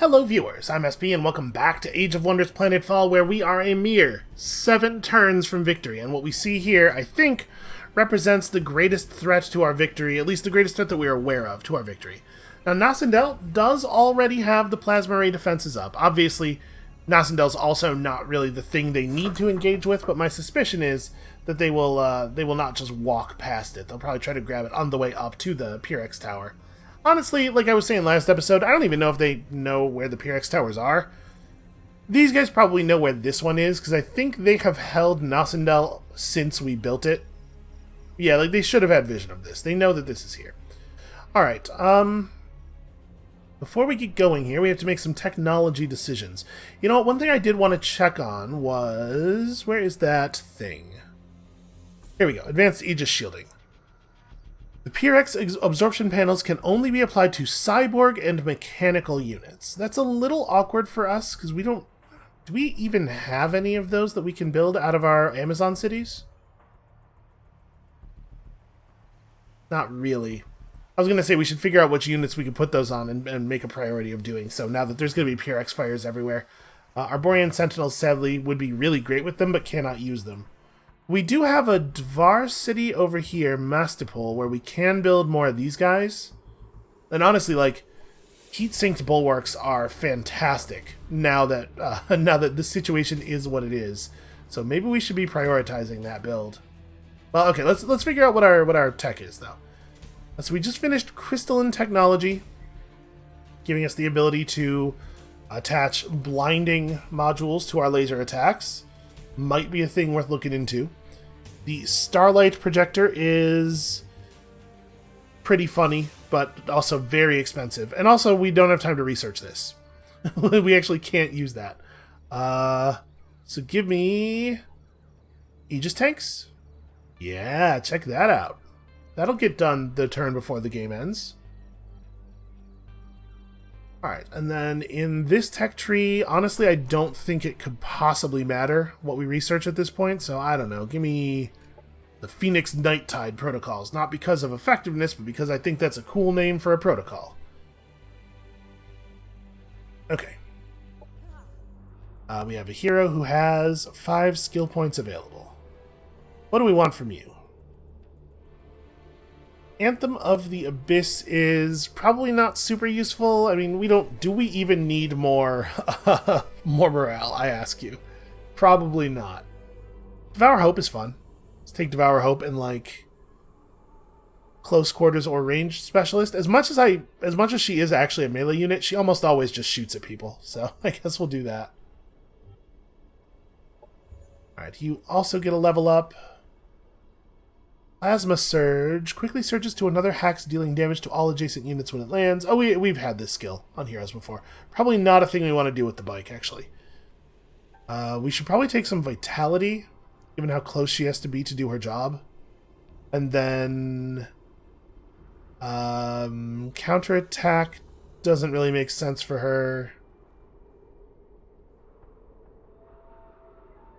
Hello viewers, I'm SB and welcome back to Age of Wonders Planetfall, where we are a mere 7 turns from victory, and what we see here, I think, represents the greatest threat to our victory, at least the greatest threat that we are aware of to our victory. Now, Nascendel does already have the plasma ray defenses up. Obviously, Nascendel's also not really the thing they need to engage with, but my suspicion is that they will not just walk past it. They'll probably try to grab it on the way up to the Pyrex Tower. Honestly, like I was saying last episode, I don't even know if they know where the Pyrex Towers are. These guys probably know where this one is, because I think they have held Nascendel since we built it. Yeah, like they should have had vision of this. They know that this is here. Alright, before we get going here, we have to make some technology decisions. You know what, one thing I did want to check on was... where is that thing? Here we go, Advanced Aegis Shielding. The Pyrex absorption panels can only be applied to cyborg and mechanical units. That's a little awkward for us, because we don't... do we even have any of those that we can build out of our Amazon cities? Not really. I was going to say we should figure out which units we could put those on and make a priority of doing so, now that there's going to be Pyrex fires everywhere. Our Borean Sentinels, sadly, would be really great with them, but cannot use them. We do have a Dvar city over here, Mastipol, where we can build more of these guys. And honestly, like, heat-sinked bulwarks are fantastic now that the situation is what it is. So maybe we should be prioritizing that build. Well, okay, let's figure out what our tech is, though. So we just finished crystalline technology, giving us the ability to attach blinding modules to our laser attacks. Might be a thing worth looking into. The Starlight projector is pretty funny, but also very expensive. And also, we don't have time to research this. We actually can't use that. So give me... Aegis tanks? Yeah, check that out. That'll get done the turn before the game ends. Alright, and then in this tech tree, honestly, I don't think it could possibly matter what we research at this point, so I don't know. Give me the Phoenix Nighttide protocols, not because of effectiveness, but because I think that's a cool name for a protocol. Okay. We have a hero who has 5 skill points available. What do we want from you? Anthem of the Abyss is probably not super useful. I mean, do we even need more more morale, I ask you? Probably not. Devour Hope is fun. Let's take Devour Hope and, like, close quarters or ranged specialist. As much as she is actually a melee unit, she almost always just shoots at people. So I guess we'll do that. Alright, you also get a level up. Plasma Surge quickly surges to another Hax, dealing damage to all adjacent units when it lands. Oh, we've had this skill on heroes before. Probably not a thing we want to do with the bike, actually. We should probably take some Vitality, given how close she has to be to do her job. And then... counterattack doesn't really make sense for her.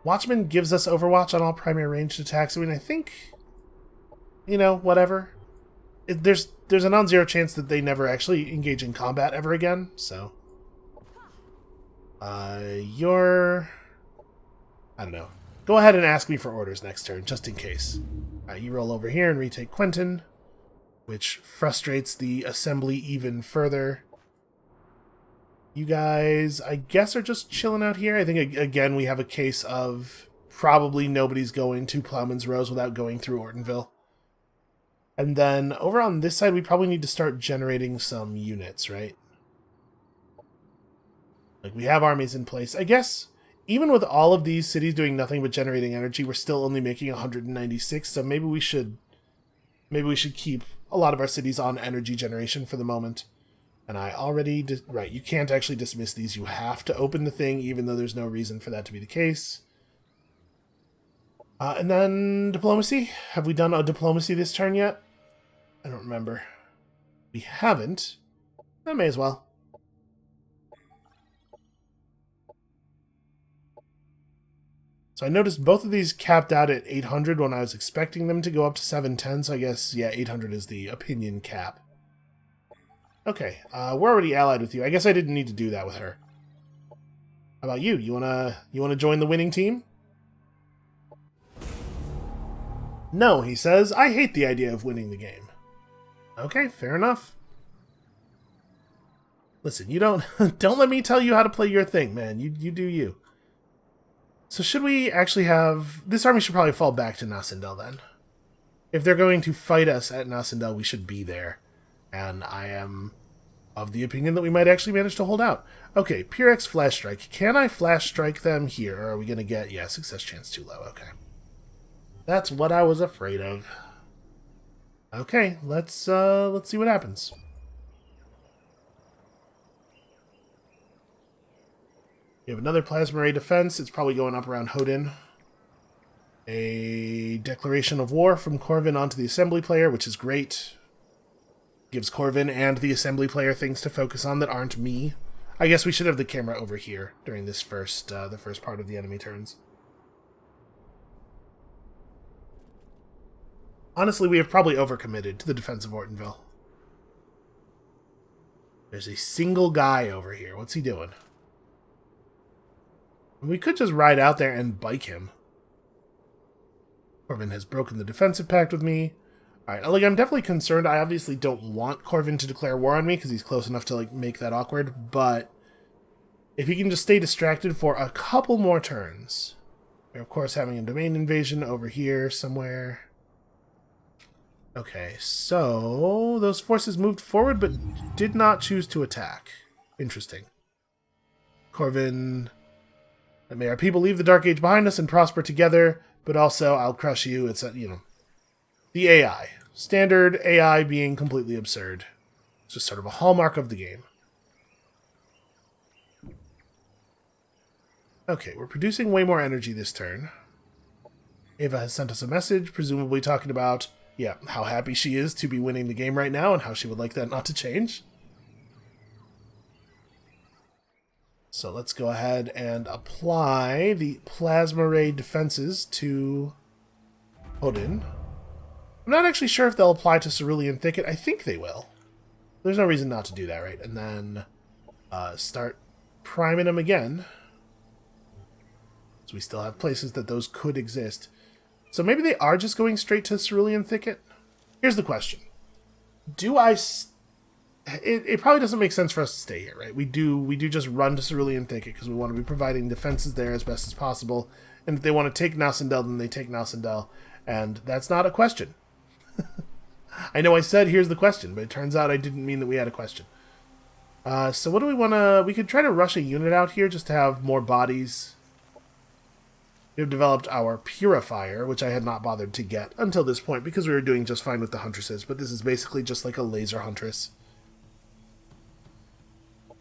Watchman gives us Overwatch on all primary ranged attacks. I mean, I think... you know, whatever. There's a non-zero chance that they never actually engage in combat ever again, so... you're... I don't know. Go ahead and ask me for orders next turn, just in case. You roll over here and retake Quentin, which frustrates the assembly even further. You guys, I guess, are just chilling out here. I think, again, we have a case of probably nobody's going to Plowman's Rose without going through Ortonville. And then over on this side, we probably need to start generating some units, right? Like, we have armies in place. I guess, even with all of these cities doing nothing but generating energy, we're still only making 196, so maybe we should keep a lot of our cities on energy generation for the moment. And I already... right, you can't actually dismiss these. You have to open the thing, even though there's no reason for that to be the case. And then diplomacy. Have we done a diplomacy this turn yet? I don't remember. We haven't. I may as well. So I noticed both of these capped out at 800 when I was expecting them to go up to 710, so I guess, yeah, 800 is the opinion cap. Okay, we're already allied with you. I guess I didn't need to do that with her. How about you? You wanna join the winning team? No, he says. I hate the idea of winning the game. Okay, fair enough. Listen, you don't don't let me tell you how to play your thing, man. You do you. So should we actually have... This army should probably fall back to Nascendel then. If they're going to fight us at Nascendel, we should be there. And I am of the opinion that we might actually manage to hold out. Okay, Pure X Flash Strike. Can I Flash Strike them here? Or are we going to get... Yeah, success chance too low. Okay. That's what I was afraid of. Okay, let's see what happens. We have another Plasma Ray defense. It's probably going up around Hodin. A declaration of war from Corvin onto the assembly player, which is great. Gives Corvin and the assembly player things to focus on that aren't me. I guess we should have the camera over here during this the first part of the enemy turns. Honestly, we have probably overcommitted to the defense of Ortonville. There's a single guy over here. What's he doing? We could just ride out there and bike him. Corvin has broken the defensive pact with me. Alright, like, I'm definitely concerned. I obviously don't want Corvin to declare war on me, because he's close enough to, like, make that awkward, but if he can just stay distracted for a couple more turns. We're, of course, having a domain invasion over here somewhere. Okay, so those forces moved forward, but did not choose to attack. Interesting. Corvin... May our people leave the Dark Age behind us and prosper together, but also I'll crush you. It's, the AI. Standard AI being completely absurd. It's just sort of a hallmark of the game. Okay, we're producing way more energy this turn. Ava has sent us a message, presumably talking about, yeah, how happy she is to be winning the game right now and how she would like that not to change. So let's go ahead and apply the Plasma Ray defenses to Odin. I'm not actually sure if they'll apply to Cerulean Thicket. I think they will. There's no reason not to do that, right? And then start priming them again. So we still have places that those could exist. So maybe they are just going straight to Cerulean Thicket? Here's the question. Do I... It probably doesn't make sense for us to stay here, right? We do just run to Cerulean Thicket because we want to be providing defenses there as best as possible. And if they want to take Nascendel, then they take Nascendel. And that's not a question. I know I said, here's the question, but it turns out I didn't mean that we had a question. So what do we want to... We could try to rush a unit out here just to have more bodies. We have developed our Purifier, which I had not bothered to get until this point because we were doing just fine with the Huntresses. But this is basically just like a laser Huntress.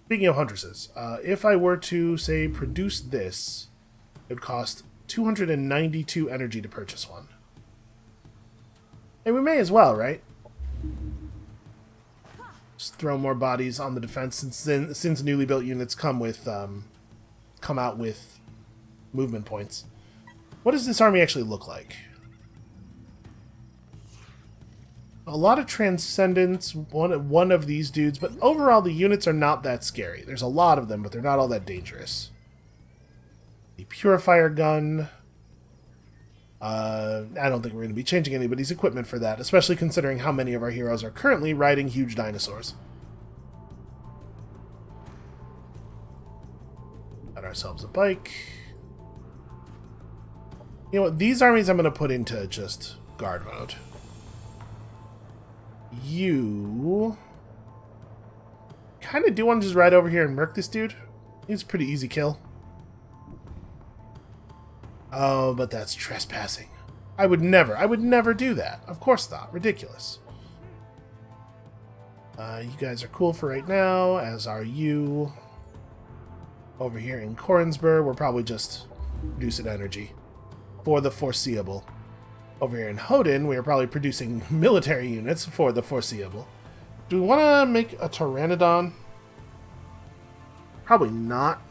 Speaking of Huntresses, if I were to, say, produce this, it would cost 292 energy to purchase one. And we may as well, right? Just throw more bodies on the defense since newly built units come out with movement points. What does this army actually look like? A lot of Transcendence, one of these dudes, but overall the units are not that scary. There's a lot of them, but they're not all that dangerous. The Purifier gun. I don't think we're going to be changing anybody's equipment for that, especially considering how many of our heroes are currently riding huge dinosaurs. Got ourselves a bike. You know what, these armies I'm going to put into just guard mode. You kind of do want to just ride over here and murk this dude. He's a pretty easy kill. Oh, but that's trespassing. I would never do that. Of course not. Ridiculous. You guys are cool for right now, as are you. Over here in Korinsburg, we're probably just producing energy for the foreseeable. Over here in Hodin, we are probably producing military units for the foreseeable. Do we want to make a Pteranodon? Probably not.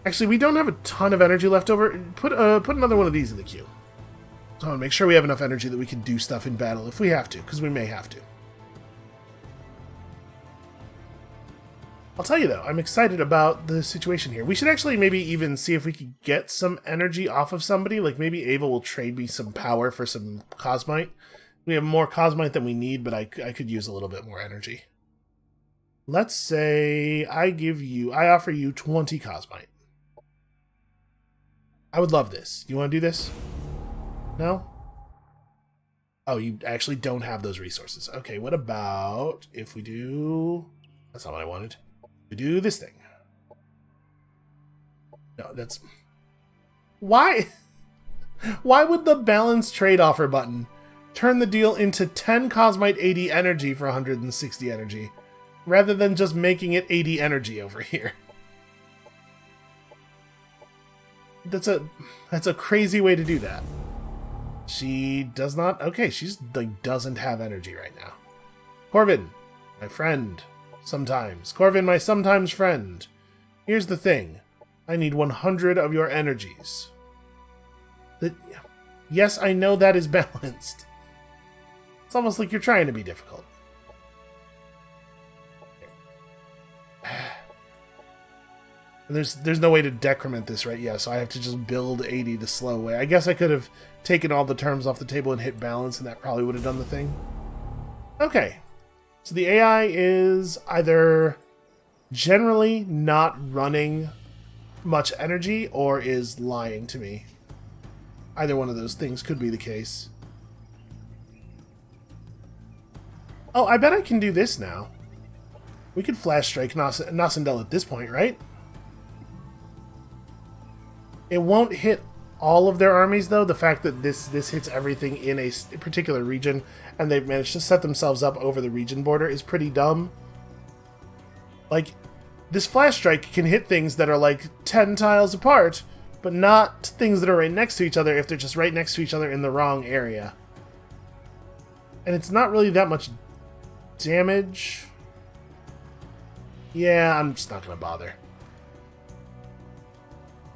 Actually, we don't have a ton of energy left over. Put another one of these in the queue. So I want to make sure we have enough energy that we can do stuff in battle if we have to, because we may have to. I'll tell you though, I'm excited about the situation here. We should actually maybe even see if we could get some energy off of somebody. Like maybe Ava will trade me some power for some cosmite. We have more cosmite than we need, but I could use a little bit more energy. Let's say I offer you 20 cosmite. I would love this. You want to do this? No? Oh, you actually don't have those resources. Okay, what about if we do... That's not what I wanted. We do this thing. No, that's... Why? Why would the balance trade offer button turn the deal into 10 cosmite 80 energy for 160 energy, rather than just making it 80 energy over here? That's a crazy way to do that. She does not... Okay, she's like doesn't have energy right now. Corvin, my friend. Sometimes. Corvin, my sometimes friend. Here's the thing. I need 100 of your energies. Yes, I know that is balanced. It's almost like you're trying to be difficult. And there's no way to decrement this, right? Yeah, so I have to just build 80 the slow way. I guess I could have taken all the terms off the table and hit balance, and that probably would have done the thing. Okay. So the AI is either generally not running much energy or is lying to me. Either one of those things could be the case. Oh, I bet I can do this now. We could flash strike Nascendel at this point, right? It won't hit all of their armies, though. The fact that this hits everything in a particular region, and they've managed to set themselves up over the region border, is pretty dumb. Like, this flash strike can hit things that are like 10 tiles apart, but not things that are right next to each other if they're just right next to each other in the wrong area. And it's not really that much damage. Yeah, I'm just not going to bother.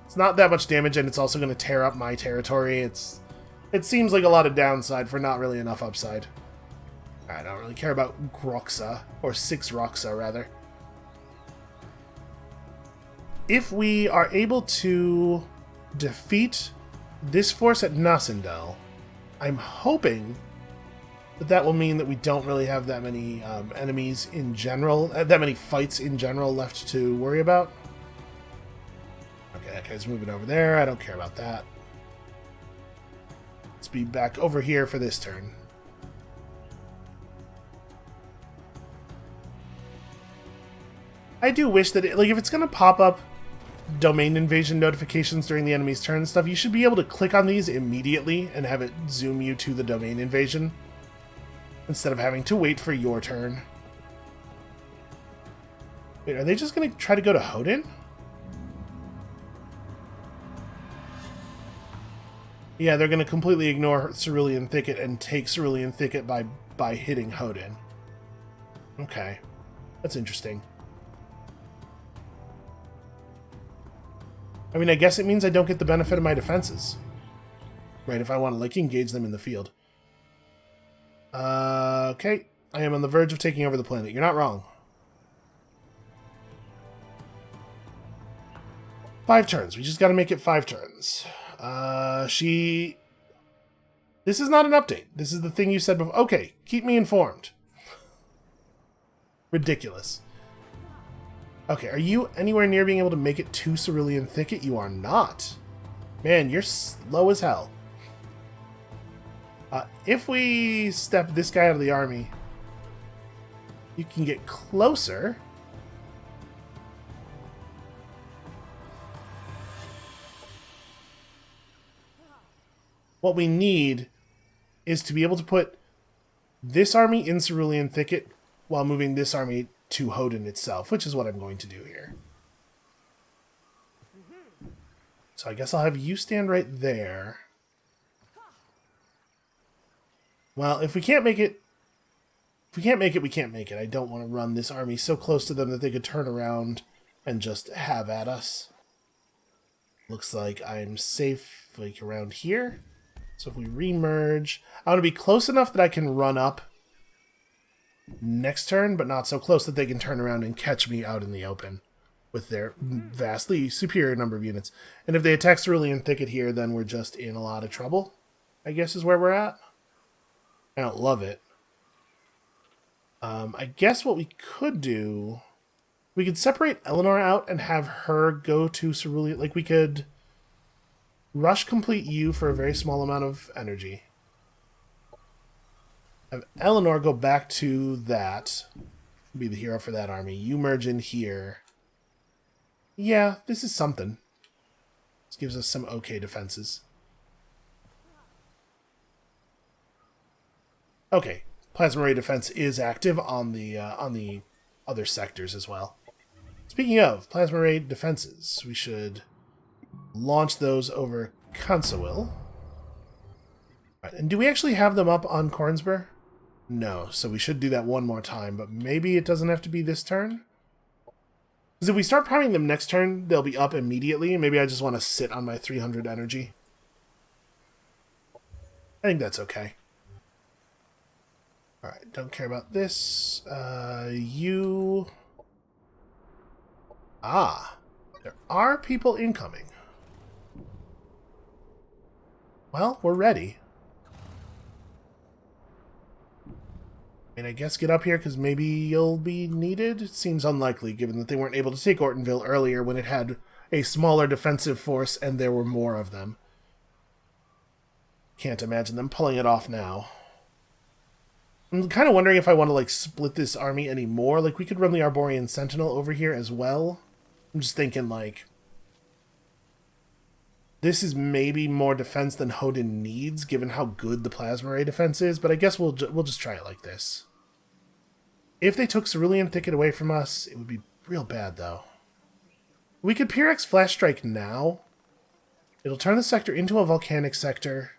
It's not that much damage, and it's also going to tear up my territory. It seems like a lot of downside for not really enough upside. I don't really care about Groxa, or 6 Roxa, rather. If we are able to defeat this force at Nascendel, I'm hoping that will mean that we don't really have that many enemies in general, that many fights in general left to worry about. Okay, that guy's moving over there. I don't care about that. Let's be back over here for this turn. I do wish that, if it's going to pop up domain invasion notifications during the enemy's turn and stuff, you should be able to click on these immediately and have it zoom you to the domain invasion, instead of having to wait for your turn. Wait, are they just going to try to go to Hodin? Yeah, they're going to completely ignore Cerulean Thicket and take Cerulean Thicket by hitting Hodin. Okay. That's interesting. I mean, I guess it means I don't get the benefit of my defenses. Right, if I want to, engage them in the field. Okay. I am on the verge of taking over the planet. You're not wrong. 5 turns. We just got to make it 5 turns. This is not an update. This is the thing you said before. Okay, keep me informed. Ridiculous. Okay, are you anywhere near being able to make it to Cerulean Thicket? You are not. Man, you're slow as hell. If we step this guy out of the army, you can get closer. What we need is to be able to put this army in Cerulean Thicket while moving this army to Hodin itself, which is what I'm going to do here. So I guess I'll have you stand right there. Well, if we can't make it, we can't make it. I don't want to run this army so close to them that they could turn around and just have at us. Looks like I'm safe, around here. So if we remerge, I want to be close enough that I can run up next turn, but not so close that they can turn around and catch me out in the open with their vastly superior number of units. And if they attack Cerulean Thicket here, then we're just in a lot of trouble, I guess is where we're at. I don't love it. I guess what we could do, we could separate Eleanor out and have her go to Cerulean. Like, we could rush complete you for a very small amount of energy. Have Eleanor go back to that. Be the hero for that army. You merge in here. Yeah, this is something. This gives us some okay defenses. Okay, Plasma Ray defense is active on the other sectors as well. Speaking of Plasma Ray defenses, we should launch those over Consuil. Right, and do we actually have them up on Cornsbur? No, so we should do that one more time, but maybe it doesn't have to be this turn? Because if we start priming them next turn, they'll be up immediately, and maybe I just want to sit on my 300 energy. I think that's okay. Alright, don't care about this. You... Ah, there are people incoming. Well, we're ready. And I guess get up here, because maybe you'll be needed? It seems unlikely, given that they weren't able to take Ortonville earlier when it had a smaller defensive force and there were more of them. Can't imagine them pulling it off now. I'm kind of wondering if I want to, like, split this army anymore. Like, we could run the Arborean Sentinel over here as well. I'm just thinking, like, this is maybe more defense than Hodin needs, given how good the Plasma Ray defense is, but I guess we'll just try it like this. If they took Cerulean Thicket away from us, it would be real bad, though. We could Pyrex Flash Strike now. It'll turn the sector into a volcanic sector.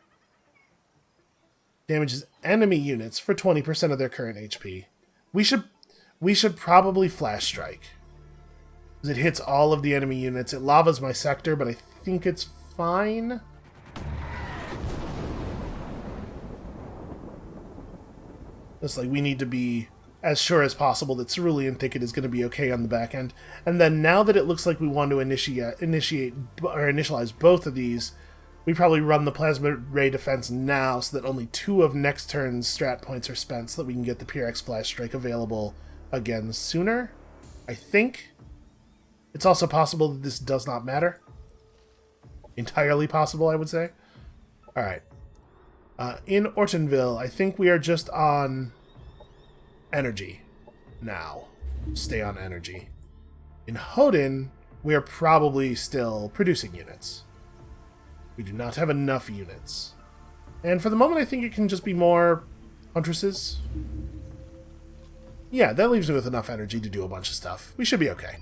Damages enemy units for 20% of their current HP. We should probably Flash Strike. Because it hits all of the enemy units. It lavas my sector, but I think it's fine. It's like we need to be as sure as possible that Cerulean Thicket is going to be okay on the back end. And then now that it looks like we want to initialize both of these, we probably run the Plasma Ray defense now so that only 2 of next turn's strat points are spent so that we can get the PRX Flash Strike available again sooner. I think. It's also possible that this does not matter. Entirely possible, I would say. Alright. In Ortonville, I think we are just on energy now. Stay on energy. In Hodin, we are probably still producing units. We do not have enough units. And for the moment, I think it can just be more Huntresses. Yeah, that leaves me with enough energy to do a bunch of stuff. We should be okay.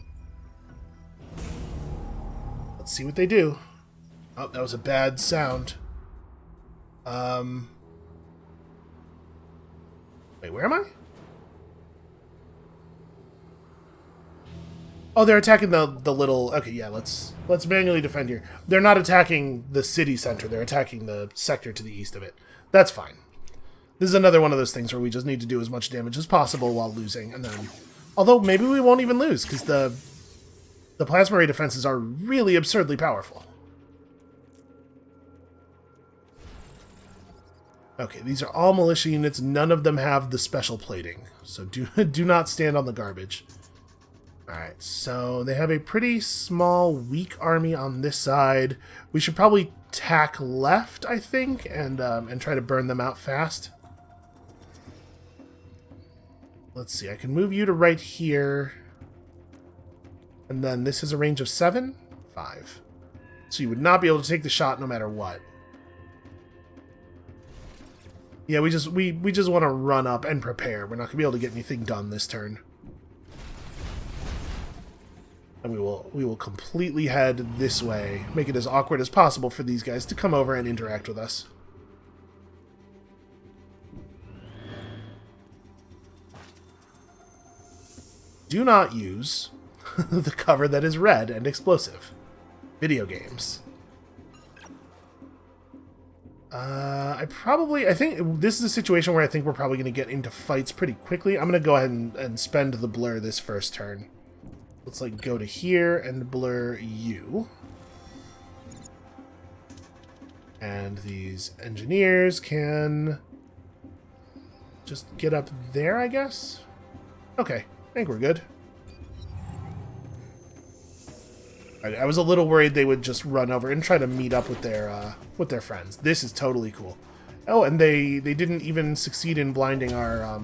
Let's see what they do. Oh, that was a bad sound. Wait, where am I? Oh, they're attacking the little... Okay, yeah, let's manually defend here. They're not attacking the city center. They're attacking the sector to the east of it. That's fine. This is another one of those things where we just need to do as much damage as possible while losing. And then... Although, maybe we won't even lose, because the Plasma Ray defenses are really absurdly powerful. Okay, these are all militia units. None of them have the special plating. So do not stand on the garbage. Alright, so they have a pretty small, weak army on this side. We should probably tack left, I think, and try to burn them out fast. Let's see, I can move you to right here. And then this is a range of 7? 5. So you would not be able to take the shot no matter what. Yeah, we just want to run up and prepare. We're not going to be able to get anything done this turn. And we will completely head this way, make it as awkward as possible for these guys to come over and interact with us. Do not use the cover that is red and explosive. Video games. I think this is a situation where I think we're probably going to get into fights pretty quickly. I'm going to go ahead and spend the blur this first turn. Let's like go to here and blur you. And these engineers can just get up there, I guess? Okay, I think we're good. I was a little worried they would just run over and try to meet up with their friends. This is totally cool. Oh, and they didn't even succeed in blinding our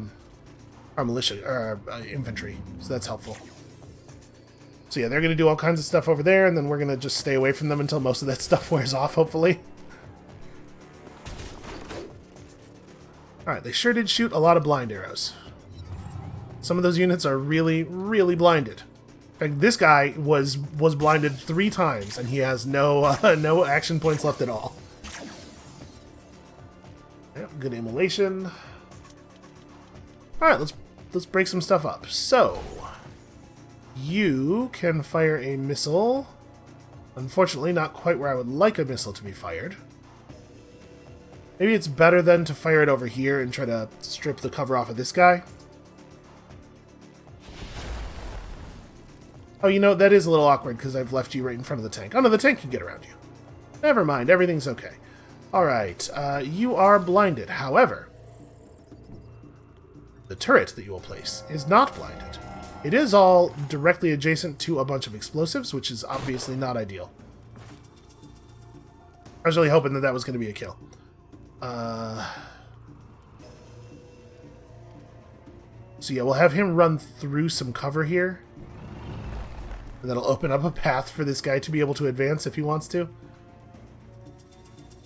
militia, our infantry, so that's helpful. So yeah, they're going to do all kinds of stuff over there, and then we're going to just stay away from them until most of that stuff wears off, hopefully. Alright, they sure did shoot a lot of blind arrows. Some of those units are really, really blinded. In fact, this guy was blinded 3 times, and he has no no action points left at all. Yep, good immolation. Alright, let's break some stuff up. So, you can fire a missile. Unfortunately, not quite where I would like a missile to be fired. Maybe it's better then to fire it over here and try to strip the cover off of this guy. Oh, you know, that is a little awkward because I've left you right in front of the tank. Oh, no, the tank can get around you. Never mind, everything's okay. Alright, you are blinded. However, the turret that you will place is not blinded. It is all directly adjacent to a bunch of explosives, which is obviously not ideal. I was really hoping that that was going to be a kill. So yeah, we'll have him run through some cover here. And that'll open up a path for this guy to be able to advance if he wants to.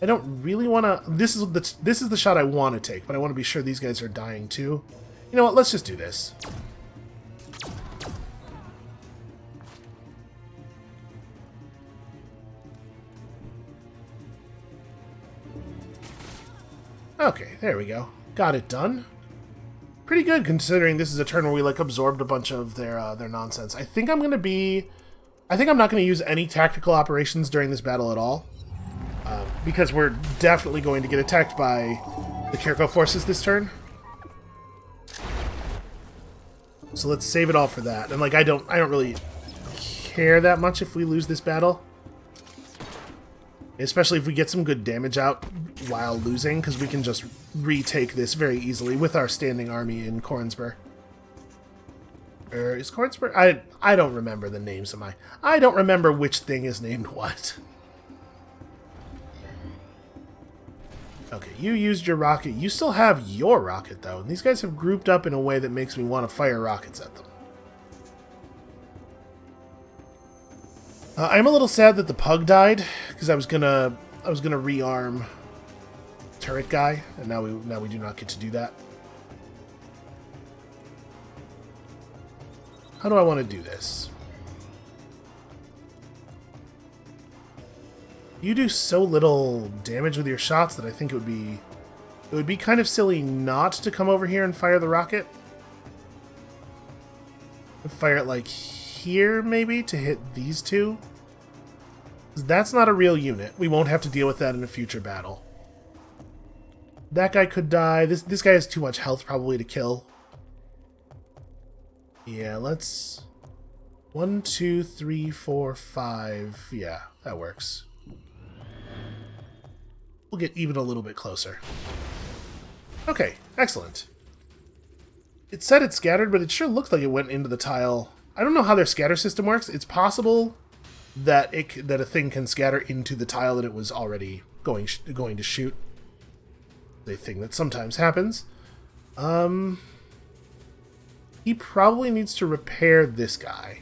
I don't really want to... This is the shot I want to take, but I want to be sure these guys are dying too. You know what? Let's just do this. Okay, there we go. Got it done. Pretty good considering this is a turn where we like absorbed a bunch of their nonsense. I think I'm not going to use any tactical operations during this battle at all, because we're definitely going to get attacked by the Kirko forces this turn. So let's save it all for that. And like I don't really care that much if we lose this battle. Especially if we get some good damage out while losing, because we can just retake this very easily with our standing army in Kornsberg. Is Kornsberg? I don't remember the names of I don't remember which thing is named what. Okay, you used your rocket. You still have your rocket, though. And these guys have grouped up in a way that makes me want to fire rockets at them. I'm a little sad that the pug died, because I was gonna rearm turret guy, and now we do not get to do that. How do I want to do this? You do so little damage with your shots that I think it would be kind of silly not to come over here and fire the rocket. Fire it like here, maybe, to hit these two. That's not a real unit. We won't have to deal with that in a future battle. That guy could die. This guy has too much health probably to kill. Yeah, let's... 1, 2, 3, 4, 5. Yeah, that works. We'll get even a little bit closer. Okay, excellent. It said it scattered, but it sure looked like it went into the tile. I don't know how their scatter system works. It's possible that a thing can scatter into the tile that it was already going to shoot. A thing that sometimes happens. He probably needs to repair this guy.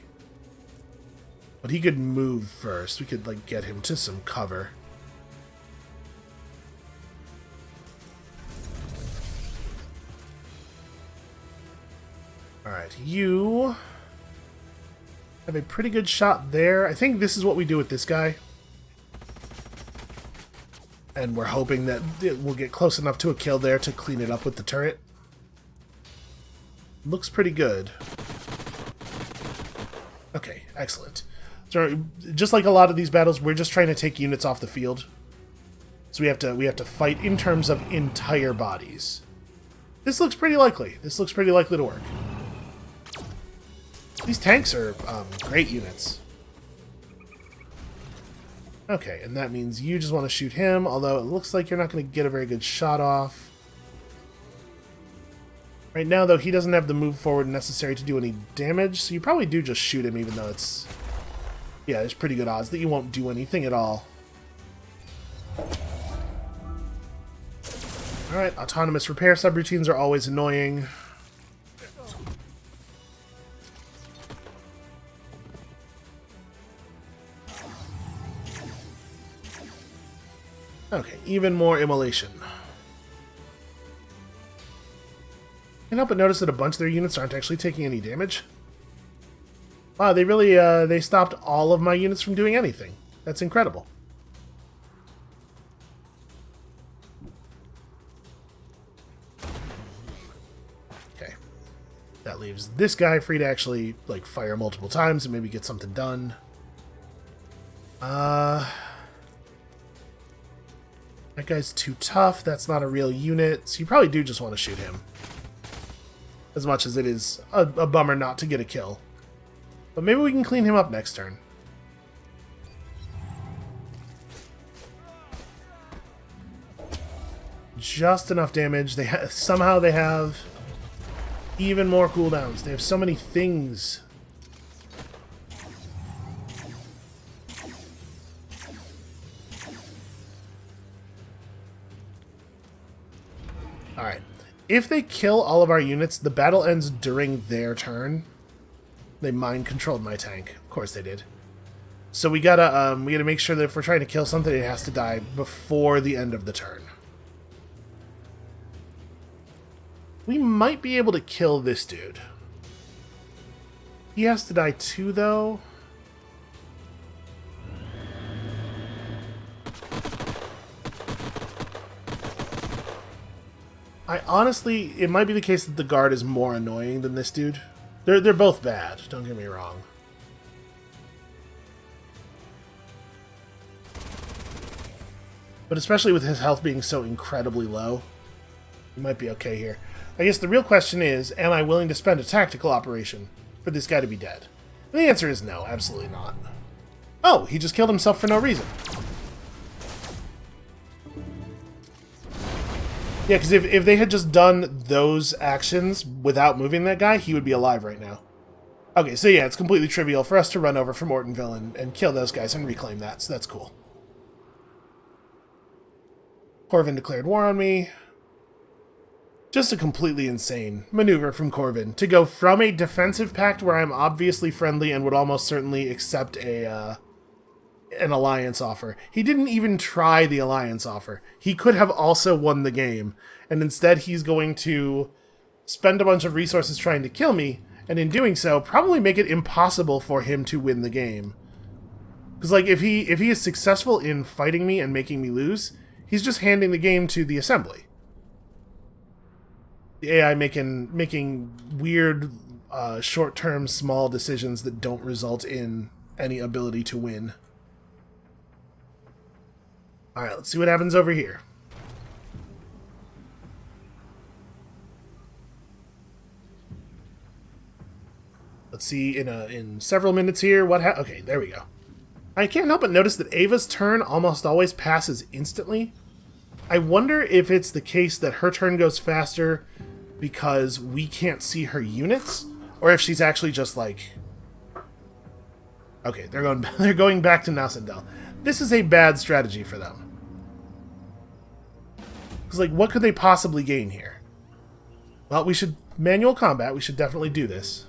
But he could move first. We could like get him to some cover. Alright, you have a pretty good shot there. I think this is what we do with this guy. And we're hoping that we'll get close enough to a kill there to clean it up with the turret. Looks pretty good. Okay, excellent. So just like a lot of these battles, we're just trying to take units off the field. So we have to fight in terms of entire bodies. This looks pretty likely. This looks pretty likely to work. These tanks are great units. Okay, and that means you just want to shoot him, although it looks like you're not going to get a very good shot off. Right now, though, he doesn't have the move forward necessary to do any damage, so you probably do just shoot him, even though it's... Yeah, there's pretty good odds that you won't do anything at all. Alright, autonomous repair subroutines are always annoying. Okay, even more immolation. Can't help but notice that a bunch of their units aren't actually taking any damage. Wow, they really, they stopped all of my units from doing anything. That's incredible. Okay. That leaves this guy free to actually, like, fire multiple times and maybe get something done. That guy's too tough. That's not a real unit. So you probably do just want to shoot him. As much as it is a bummer not to get a kill. But maybe we can clean him up next turn. Just enough damage. Somehow they have even more cooldowns. They have so many things. Alright. If they kill all of our units, the battle ends during their turn. They mind-controlled my tank. Of course they did. So we gotta make sure that if we're trying to kill something, it has to die before the end of the turn. We might be able to kill this dude. He has to die too, though. Honestly, it might be the case that the guard is more annoying than this dude. They're both bad, don't get me wrong. But especially with his health being so incredibly low, we might be okay here. I guess the real question is, am I willing to spend a tactical operation for this guy to be dead? And the answer is no, absolutely not. Oh, he just killed himself for no reason. Yeah, because if they had just done those actions without moving that guy, he would be alive right now. Okay, so yeah, it's completely trivial for us to run over from Ortonville and kill those guys and reclaim that, so that's cool. Corvin declared war on me. Just a completely insane maneuver from Corvin to go from a defensive pact where I'm obviously friendly and would almost certainly accept an alliance offer. He didn't even try the alliance offer. He could have also won the game, and instead he's going to spend a bunch of resources trying to kill me, and in doing so, probably make it impossible for him to win the game. Because, like, if he is successful in fighting me and making me lose, he's just handing the game to the assembly. The AI making weird, short-term, small decisions that don't result in any ability to win. Alright, let's see what happens over here. Let's see in several minutes here what okay, there we go. I can't help but notice that Ava's turn almost always passes instantly. I wonder if it's the case that her turn goes faster because we can't see her units, or if she's actually just like... Okay, they're going back to Nascendel. This is a bad strategy for them. Because, like, what could they possibly gain here? Well, we should... Manual combat, we should definitely do this.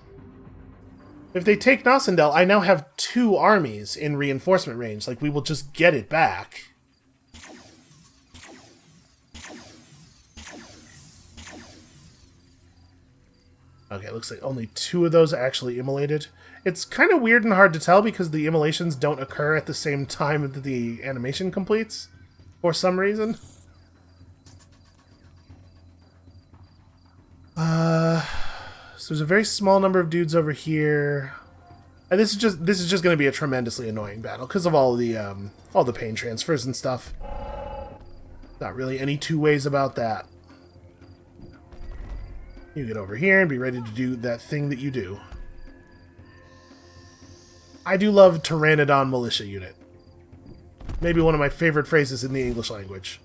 If they take Nascendel, I now have 2 armies in reinforcement range. Like, we will just get it back. Okay, it looks like only 2 of those are actually immolated. It's kind of weird and hard to tell because the immolations don't occur at the same time that the animation completes, for some reason. So there's a very small number of dudes over here. And this is just going to be a tremendously annoying battle because of all the pain transfers and stuff. Not really any two ways about that. You get over here and be ready to do that thing that you do. I do love Pteranodon Militia Unit. Maybe one of my favorite phrases in the English language.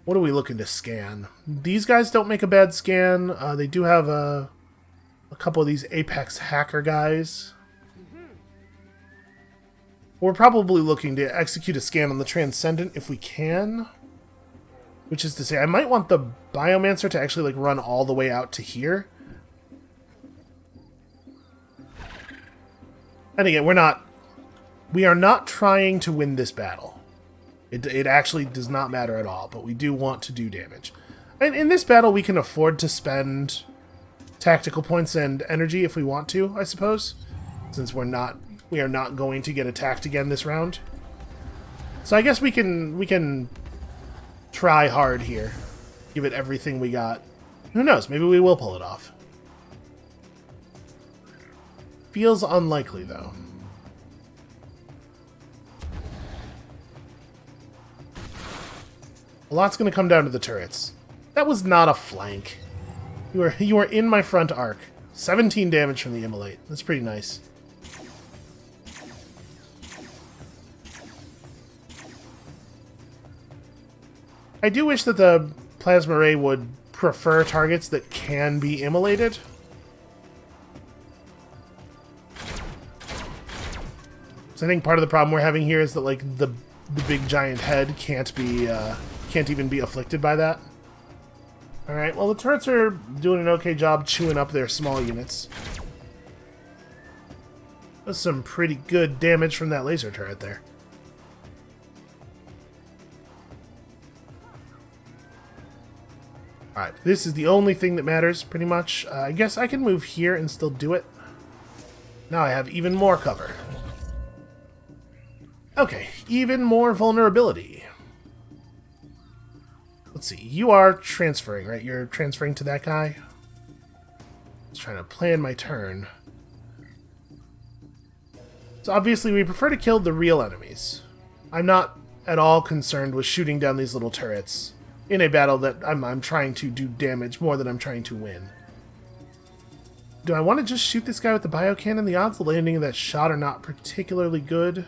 What are we looking to scan? These guys don't make a bad scan. They do have a couple of these Apex hacker guys. We're probably looking to execute a scan on the Transcendent if we can. Which is to say, I might want the Biomancer to actually like run all the way out to here. And again, we are not trying to win this battle. It actually does not matter at all, but we do want to do damage. And in this battle, we can afford to spend tactical points and energy if we want to, I suppose, since we are not going to get attacked again this round. So I guess we can try hard here, give it everything we got. Who knows? Maybe we will pull it off. Feels unlikely, though. A lot's going to come down to the turrets. That was not a flank. You are in my front arc. 17 damage from the Immolate. That's pretty nice. I do wish that the Plasma Ray would prefer targets that can be immolated. So I think part of the problem we're having here is that like the big giant head can't even be afflicted by that. Alright, well the turrets are doing an okay job chewing up their small units. That's some pretty good damage from that laser turret there. Alright, this is the only thing that matters, pretty much. I guess I can move here and still do it. Now I have even more cover. Okay, even more vulnerability. Let's see, you are transferring, right? You're transferring to that guy? Just trying to plan my turn. So obviously we prefer to kill the real enemies. I'm not at all concerned with shooting down these little turrets in a battle that I'm trying to do damage more than I'm trying to win. Do I want to just shoot this guy with the biocannon? The odds of landing of that shot are not particularly good.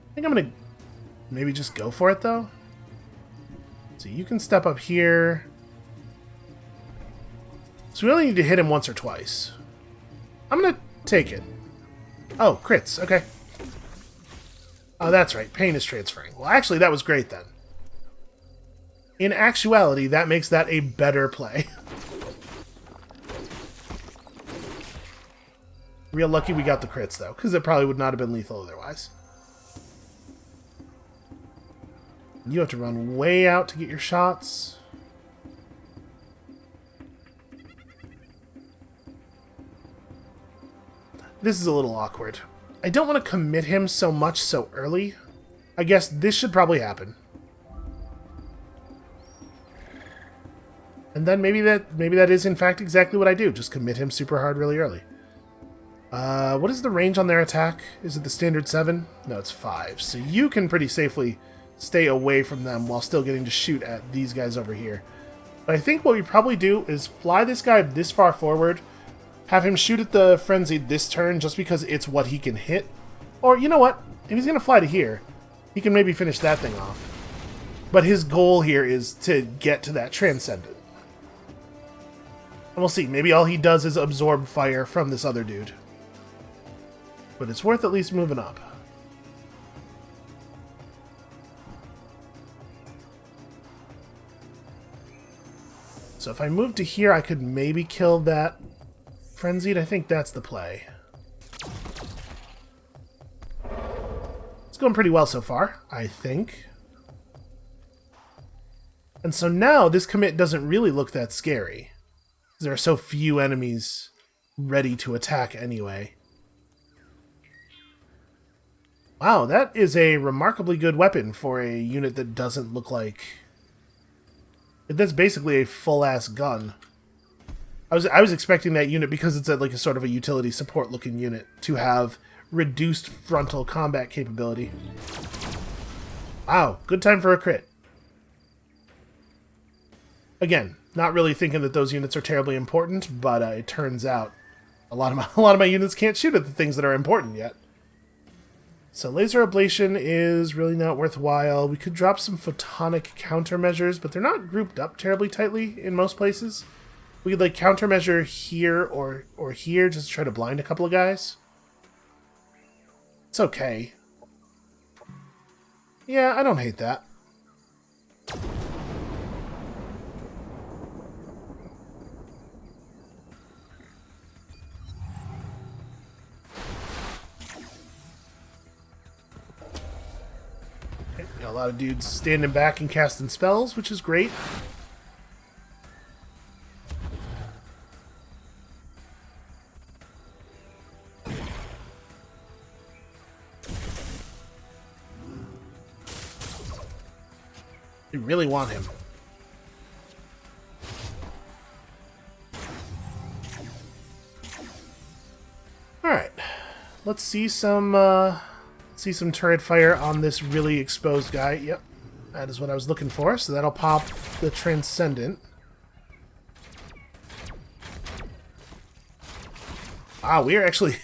I think I'm going to maybe just go for it, though. So you can step up here. So we only need to hit him once or twice. I'm going to take it. Oh, crits. Okay. Oh, that's right. Pain is transferring. Well, actually, that was great, then. In actuality, that makes that a better play. Real lucky we got the crits, though, because it probably would not have been lethal otherwise. You have to run way out to get your shots. This is a little awkward. I don't want to commit him so much so early. I guess this should probably happen. And then maybe that is in fact exactly what I do. Just commit him super hard really early. What is the range on their attack? Is it the standard 7? No, it's 5. So you can pretty safely stay away from them while still getting to shoot at these guys over here. But I think what we probably do is fly this guy this far forward, have him shoot at the Frenzied this turn just because it's what he can hit. Or, you know what? If he's going to fly to here, he can maybe finish that thing off. But his goal here is to get to that Transcendent. And we'll see. Maybe all he does is absorb fire from this other dude. But it's worth at least moving up. So if I move to here, I could maybe kill that Frenzied. I think that's the play. It's going pretty well so far, I think. And so now this commit doesn't really look that scary. There are so few enemies ready to attack anyway. Wow, that is a remarkably good weapon for a unit that doesn't look like... That's basically a full-ass gun. I was expecting that unit, because it's like a sort of a utility support-looking unit, to have reduced frontal combat capability. Wow, good time for a crit. Again, not really thinking that those units are terribly important, but it turns out a lot of my units can't shoot at the things that are important yet. So laser ablation is really not worthwhile. We could drop some photonic countermeasures, but they're not grouped up terribly tightly in most places. We could like countermeasure here or here just to try to blind a couple of guys. It's okay. Yeah, I don't hate that. A lot of dudes standing back and casting spells, which is great. We really want him. Alright. Let's see some turret fire on this really exposed guy. Yep. That is what I was looking for. So that'll pop the Transcendent. Wow, we are actually...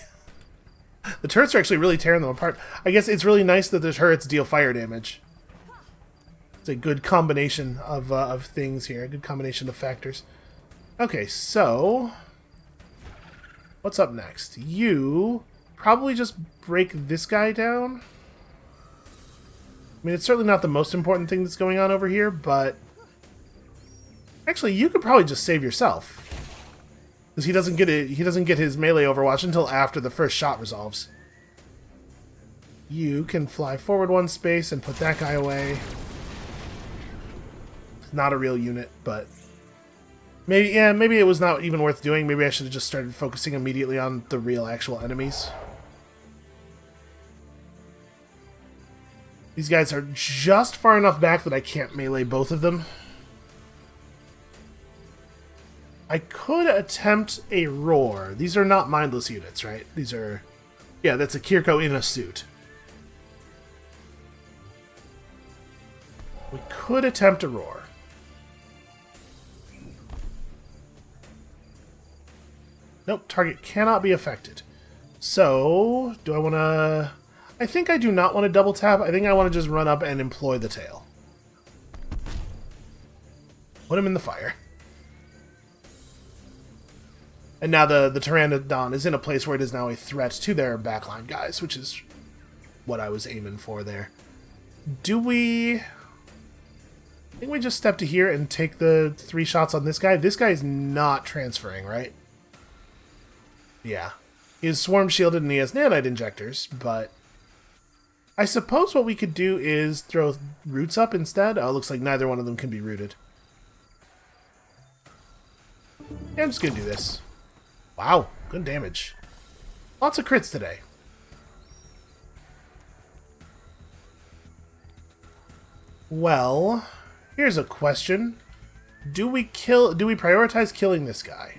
the turrets are actually really tearing them apart. I guess it's really nice that the turrets deal fire damage. It's a good combination of things here. A good combination of factors. Okay, so... what's up next? You probably just break this guy down. I mean, it's certainly not the most important thing that's going on over here, but... actually, you could probably just save yourself. Because he doesn't get his melee overwatch until after the first shot resolves. You can fly forward one space and put that guy away. Not a real unit, but maybe it was not even worth doing. Maybe I should have just started focusing immediately on the real actual enemies. These guys are just far enough back that I can't melee both of them. I could attempt a roar. These are not mindless units, right? These are... yeah, that's a Kirko in a suit. We could attempt a roar. Nope, target cannot be affected. So, do I want to... I think I do not want to double tap. I think I want to just run up and employ the tail. Put him in the fire. And now the Pteranodon is in a place where it is now a threat to their backline guys, which is what I was aiming for there. Do we... I think we just step to here and take the 3 shots on this guy. This guy is not transferring, right? Yeah. He is swarm shielded and he has nanite injectors, but I suppose what we could do is throw roots up instead. Oh, it looks like neither one of them can be rooted. Yeah, I'm just going to do this. Wow, good damage. Lots of crits today. Well, here's a question. Do we prioritize killing this guy?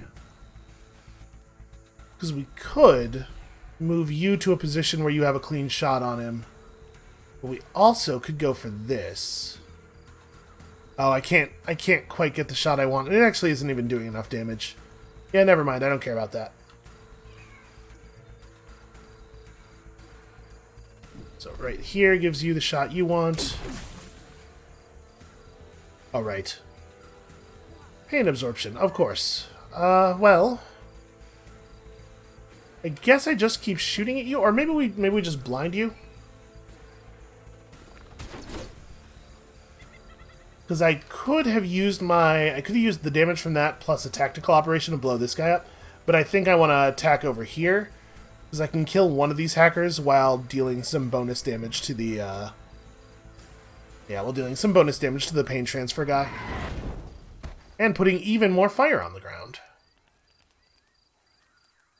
Because we could move you to a position where you have a clean shot on him. But we also could go for this. Oh, I can't quite get the shot I want. It actually isn't even doing enough damage. Yeah, never mind. I don't care about that. So right here gives you the shot you want. All right. Pain absorption, of course. Well... I guess I just keep shooting at you, or maybe we just blind you. Because I could have used the damage from that plus a tactical operation to blow this guy up, but I think I want to attack over here because I can kill one of these hackers while dealing some bonus damage to the while dealing some bonus damage to the pain transfer guy and putting even more fire on the ground.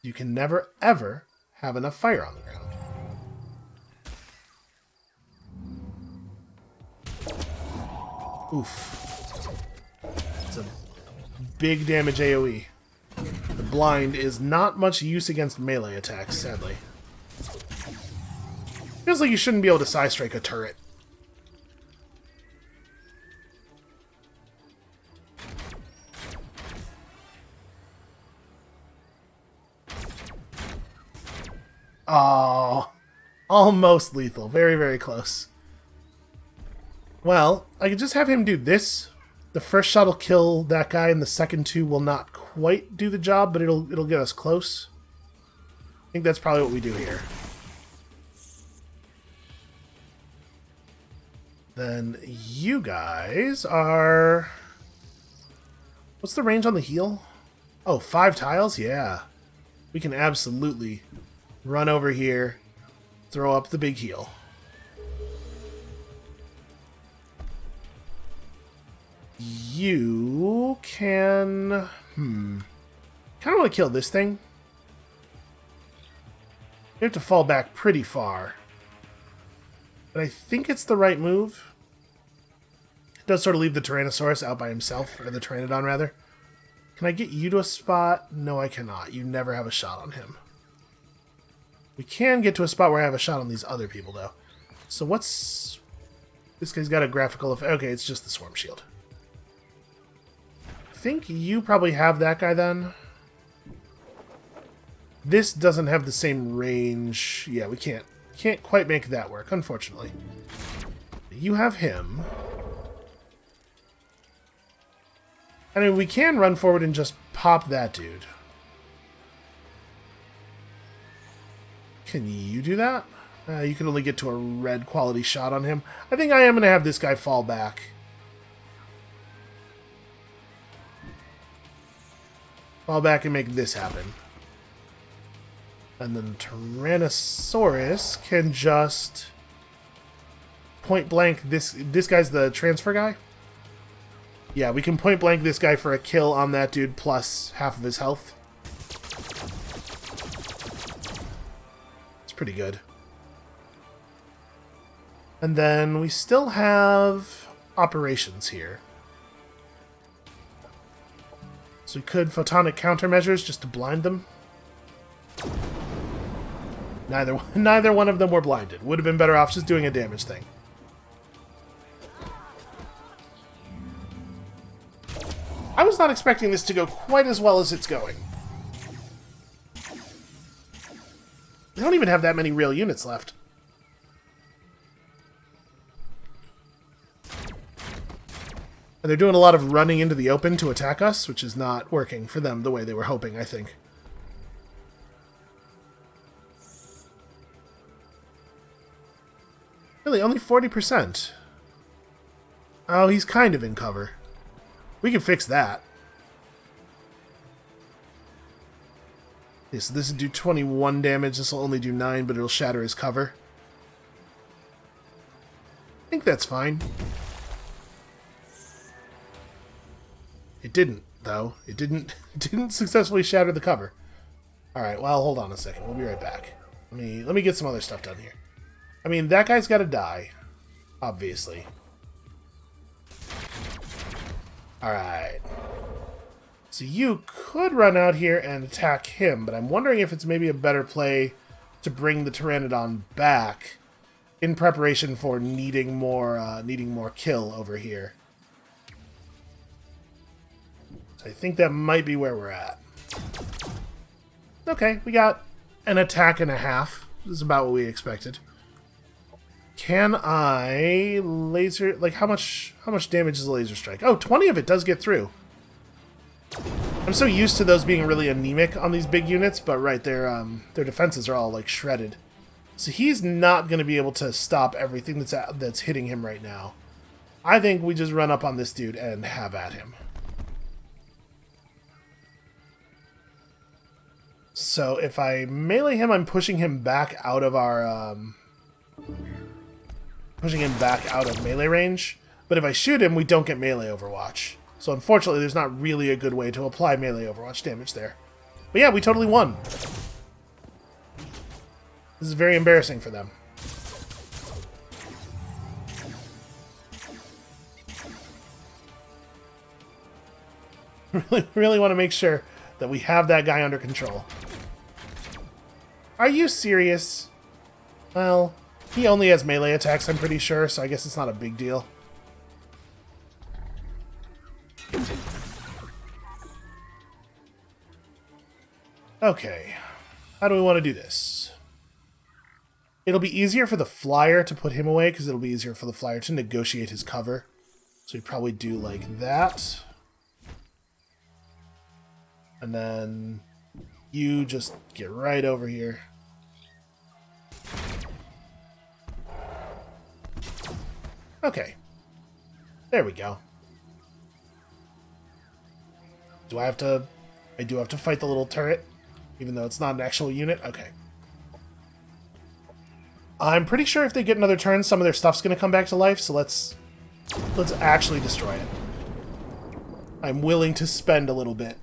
You can never, ever have enough fire on the ground. Oof. It's a big damage AoE. The blind is not much use against melee attacks, sadly. Feels like you shouldn't be able to side strike a turret. Oh, almost lethal. Very, very close. Well, I could just have him do this. The first shot will kill that guy, and the second two will not quite do the job, but it'll get us close. I think that's probably what we do here. Then you guys are... What's the range on the heal? Oh, 5 tiles? Yeah. We can absolutely run over here, throw up the big heal. You can... kind of want to kill this thing. You have to fall back pretty far. But I think it's the right move. It does sort of leave the Tyrannosaurus out by himself, or the Pteranodon, rather. Can I get you to a spot? No, I cannot. You never have a shot on him. We can get to a spot where I have a shot on these other people, though. So what's... This guy's got a graphical effect. Okay, it's just the Swarm Shield. I think you probably have that guy, then. This doesn't have the same range. Yeah, we can't quite make that work, unfortunately. You have him. I mean, we can run forward and just pop that dude. Can you do that? You can only get to a red quality shot on him. I think I am going to have this guy fall back. Fall back and make this happen. And then Tyrannosaurus can just point blank this guy's the transfer guy? Yeah, we can point blank this guy for a kill on that dude plus half of his health. It's pretty good. And then we still have operations here. So we could photonic countermeasures just to blind them. Neither one of them were blinded. Would have been better off just doing a damage thing. I was not expecting this to go quite as well as it's going. They don't even have that many real units left. And they're doing a lot of running into the open to attack us, which is not working for them the way they were hoping, I think. Really, only 40%. Oh, he's kind of in cover. We can fix that. Okay, so this will do 21 damage. This will only do 9, but it'll shatter his cover. I think that's fine. It didn't, though. It didn't successfully shatter the cover. Alright, well, hold on a second. We'll be right back. Let me get some other stuff done here. I mean, that guy's got to die. Obviously. Alright. So you could run out here and attack him, but I'm wondering if it's maybe a better play to bring the Pteranodon back in preparation for needing more kill over here. So I think that might be where we're at. Okay, we got an attack and a half. This is about what we expected. Can I laser... Like, how much damage is a laser strike? Oh, 20 of it does get through. I'm so used to those being really anemic on these big units, but right, their defenses are all, like, shredded. So he's not going to be able to stop everything that's hitting him right now. I think we just run up on this dude and have at him. So if I melee him, I'm pushing him back out of our... pushing him back out of melee range. But if I shoot him, we don't get melee overwatch. So unfortunately, there's not really a good way to apply melee overwatch damage there. But yeah, we totally won. This is very embarrassing for them. Really want to make sure that we have that guy under control. Are you serious? Well, He only has melee attacks, I'm pretty sure, so I guess it's not a big deal. Okay. How do we want to do this? It'll be easier for the flyer to put him away, because it'll be easier for the flyer to negotiate his cover. So we probably do like that. And then you just get right over here. Okay. There we go. Do I have to... I do have to fight the little turret, even though it's not an actual unit? Okay. I'm pretty sure if they get another turn, some of their stuff's going to come back to life, so let's actually destroy it. I'm willing to spend a little bit.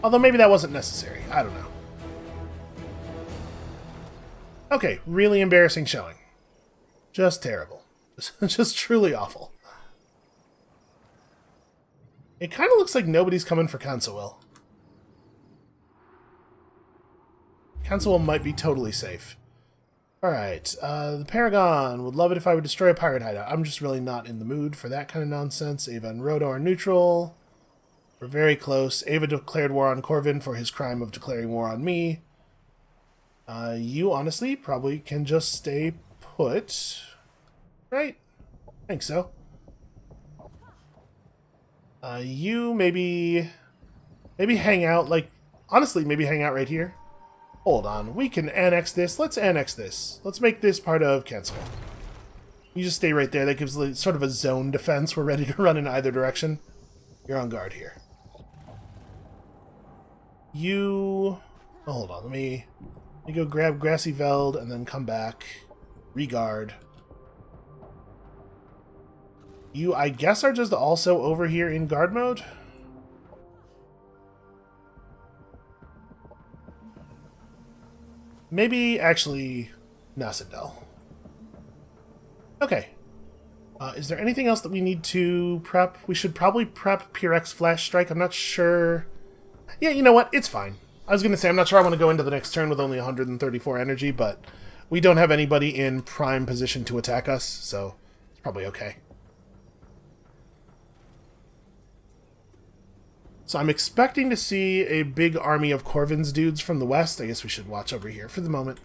Although maybe that wasn't necessary. I don't know. Okay, really embarrassing showing. Just terrible. Just truly awful. It kind of looks like nobody's coming for Kansawil. Kansawil might be totally safe. Alright, the Paragon would love it if I would destroy a pirate hideout. I'm just really not in the mood for that kind of nonsense. Ava and Rodo are neutral. We're very close. Ava declared war on Corvin for his crime of declaring war on me. You, honestly, probably can just stay put. Right? I think so. You maybe hang out, like, honestly, maybe hang out right here. Hold on, we can annex this. Let's annex this. Let's make this part of Cancel. You just stay right there. That gives sort of a zone defense. We're ready to run in either direction. You're on guard here. You... Oh, hold on, let me go grab Grassy Veld and then come back. Regard. You, I guess, are just also over here in guard mode? Maybe, actually, Nasadel. Okay. Is there anything else that we need to prep? We should probably prep Purex Flash Strike. I'm not sure. Yeah, you know what? It's fine. I was going to say, I'm not sure I want to go into the next turn with only 134 energy, but we don't have anybody in prime position to attack us, so it's probably okay. So I'm expecting to see a big army of Corvin's dudes from the west. I guess we should watch over here for the moment.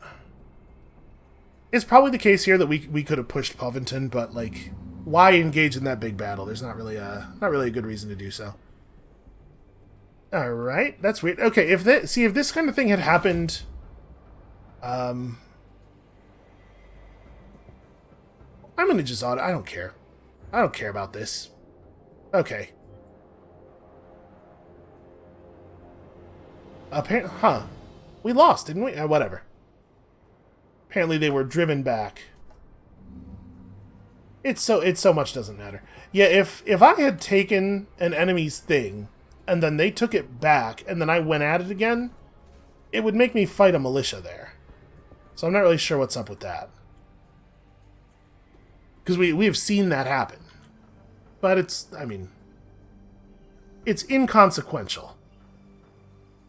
It's probably the case here that we could have pushed Povington, but like, why engage in that big battle? There's not really a good reason to do so. All right, that's weird. Okay, if this kind of thing had happened, I'm gonna just auto. I don't care. I don't care about this. Okay. Apparently, we lost, didn't we? Whatever. Apparently they were driven back. It so much doesn't matter. Yeah, if I had taken an enemy's thing, and then they took it back, and then I went at it again, it would make me fight a militia there. So I'm not really sure what's up with that. Because we have seen that happen. But it's, I mean, it's inconsequential.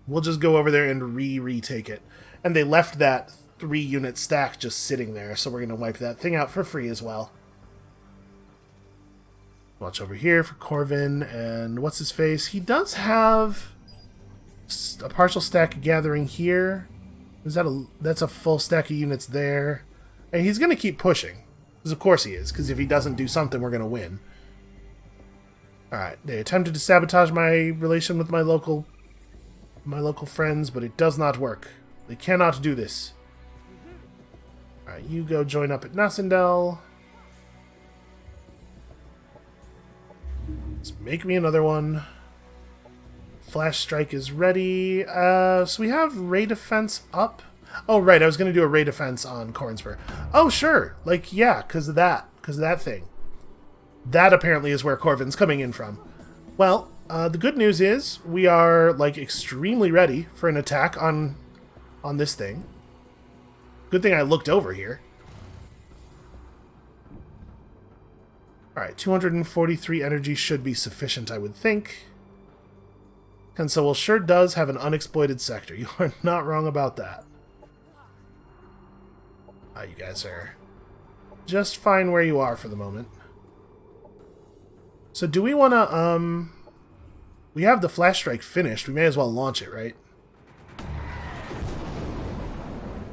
We'll just go over there and retake it. And they left that 3-unit stack just sitting there, so we're going to wipe that thing out for free as well. Watch over here for Corvin, and what's his face? He does have a partial stack gathering here. That's a full stack of units there. And he's going to keep pushing. Because of course he is, because if he doesn't do something, we're going to win. Alright, they attempted to sabotage my relation with my local friends, but it does not work. They cannot do this. Alright, you go join up at Nassendel. Let's make me another one. Flash Strike is ready. So we have Ray Defense up. Oh, right, I was going to do a Ray Defense on Cornspur. Oh, sure. Like, yeah, because of that thing. That apparently is where Corvin's coming in from. Well, the good news is we are, like, extremely ready for an attack on this thing. Good thing I looked over here. Alright, 243 energy should be sufficient, I would think. Kansawil sure does have an unexploited sector. You are not wrong about that. You guys are just fine where you are for the moment. So do we want to, we have the flash strike finished. We may as well launch it, right?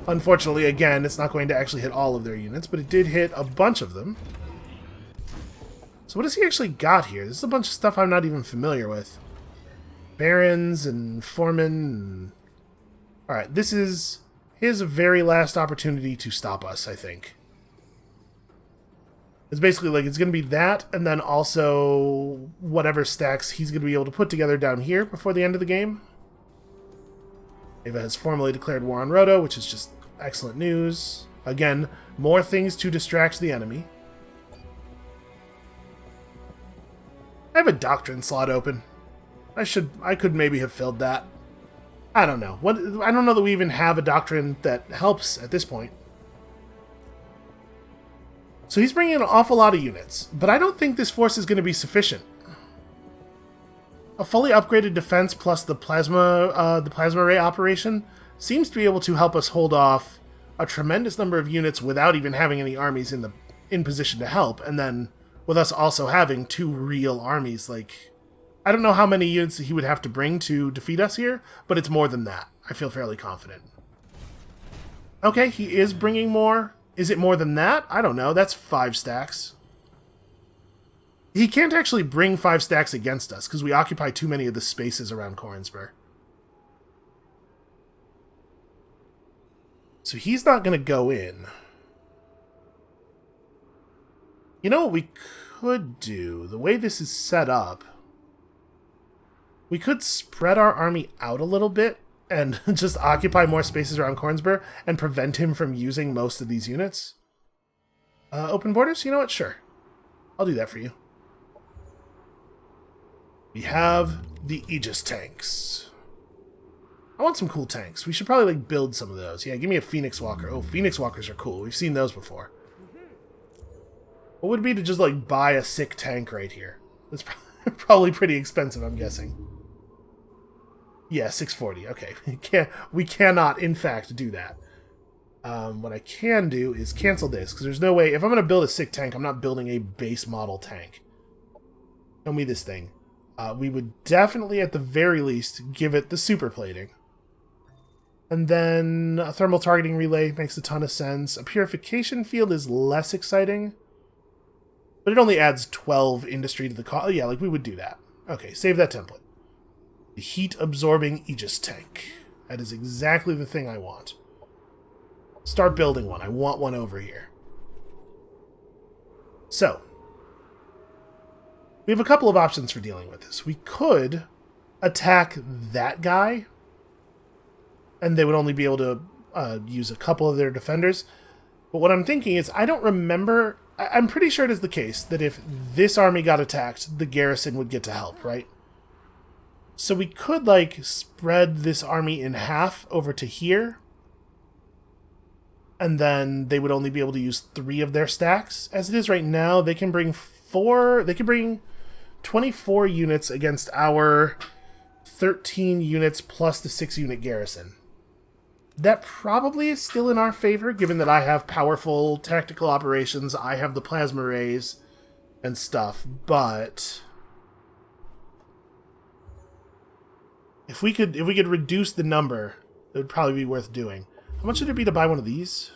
Unfortunately, again, it's not going to actually hit all of their units, but it did hit a bunch of them. So what has he actually got here? This is a bunch of stuff I'm not even familiar with. Barons and foremen. And... Alright, this is his very last opportunity to stop us, I think. It's basically like it's going to be that, and then also whatever stacks he's going to be able to put together down here before the end of the game. Ava has formally declared war on Roto, which is just excellent news. Again, more things to distract the enemy. I have a doctrine slot open. I could maybe have filled that. I don't know. I don't know that we even have a doctrine that helps at this point. So he's bringing in an awful lot of units, but I don't think this force is going to be sufficient. A fully upgraded defense plus the plasma ray operation seems to be able to help us hold off a tremendous number of units without even having any armies in position to help, and then with us also having 2 real armies. Like, I don't know how many units he would have to bring to defeat us here, but it's more than that. I feel fairly confident. Okay, he is bringing more. Is it more than that? I don't know. That's 5 stacks. He can't actually bring 5 stacks against us, because we occupy too many of the spaces around Cornsbur. So he's not going to go in. You know what we could do? The way this is set up, we could spread our army out a little bit and just occupy more spaces around Cornsbur and prevent him from using most of these units. Open borders? You know what? Sure. I'll do that for you. We have the Aegis tanks. I want some cool tanks. We should probably like build some of those. Yeah, give me a Phoenix Walker. Oh, Phoenix Walkers are cool. We've seen those before. What would it be to just like buy a sick tank right here? That's probably pretty expensive, I'm guessing. Yeah, 640. Okay, we cannot, in fact, do that. What I can do is cancel this, because there's no way... If I'm going to build a sick tank, I'm not building a base model tank. Show me this thing. We would definitely, at the very least, give it the super plating. And then a thermal targeting relay makes a ton of sense. A purification field is less exciting, but it only adds 12 industry to the cost. Yeah, like we would do that. Okay, save that template. The heat-absorbing Aegis tank. That is exactly the thing I want. Start building one. I want one over here. So, we have a couple of options for dealing with this. We could attack that guy, and they would only be able to use a couple of their defenders. But what I'm thinking is, I don't remember... I'm pretty sure it is the case that if this army got attacked, the garrison would get to help, right? So we could, like, spread this army in half over to here. And then they would only be able to use 3 of their stacks. As it is right now, they can bring 4... They can bring 24 units against our 13 units plus the 6-unit garrison. That probably is still in our favor, given that I have powerful tactical operations, I have the plasma rays and stuff, but... If we could reduce the number, it would probably be worth doing. How much would it be to buy one of these?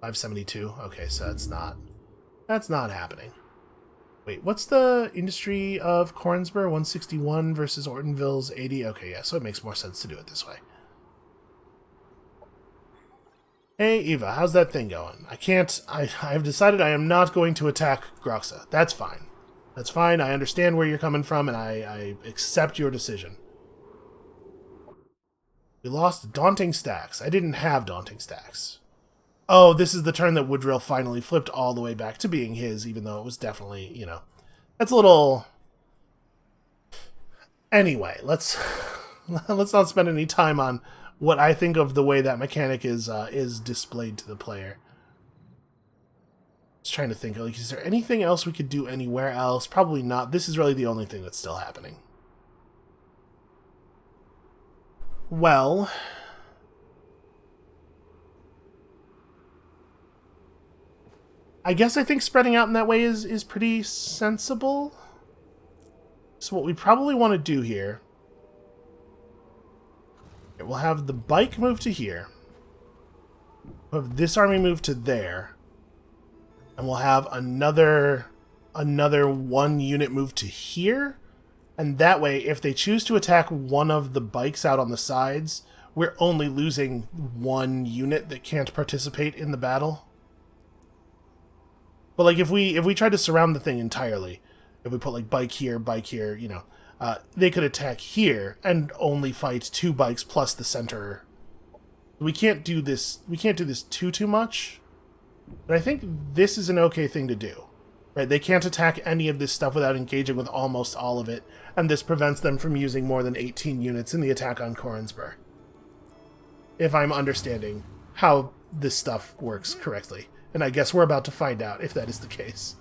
572. Okay, so that's not happening. Wait, what's the industry of Cornsbur? 161 versus Ortonville's 80. Okay, yeah, so it makes more sense to do it this way. Hey, Eva, how's that thing going? I've decided I am not going to attack Groxa. That's fine. That's fine. I understand where you're coming from, and I accept your decision. We lost daunting stacks. I didn't have daunting stacks. Oh, this is the turn that Woodrill finally flipped all the way back to being his, even though it was definitely, you know... That's a little... Anyway, let's not spend any time on what I think of the way that mechanic is displayed to the player. Just trying to think, like, is there anything else we could do anywhere else? Probably not. This is really the only thing that's still happening. Well... I guess I think spreading out in that way is pretty sensible. So what we probably want to do here... We'll have the bike move to here. We'll have this army move to there. And we'll have another 1 unit move to here. And that way, if they choose to attack one of the bikes out on the sides, we're only losing 1 unit that can't participate in the battle. But like if we tried to surround the thing entirely, if we put like bike here, you know, they could attack here and only fight 2 bikes plus the center. We can't do this. We can't do this too much. But I think this is an okay thing to do. Right? They can't attack any of this stuff without engaging with almost all of it, and this prevents them from using more than 18 units in the attack on Korinspur. If I'm understanding how this stuff works correctly. And I guess we're about to find out if that is the case.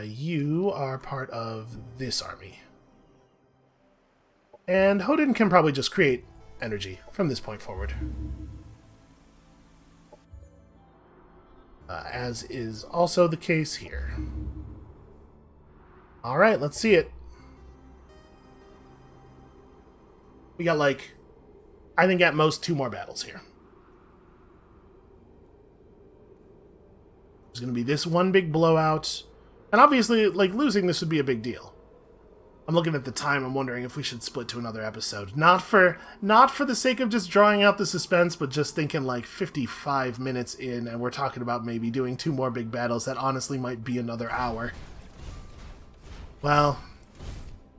You are part of this army. And Hodin can probably just create energy from this point forward. As is also the case here. Alright, let's see it. We got like, I think at most 2 more battles here. There's going to be this one big blowout. And obviously, like, losing this would be a big deal. I'm looking at the time, I'm wondering if we should split to another episode. Not for the sake of just drawing out the suspense, but just thinking like 55 minutes in, and we're talking about maybe doing 2 more big battles. That honestly might be another hour. Well,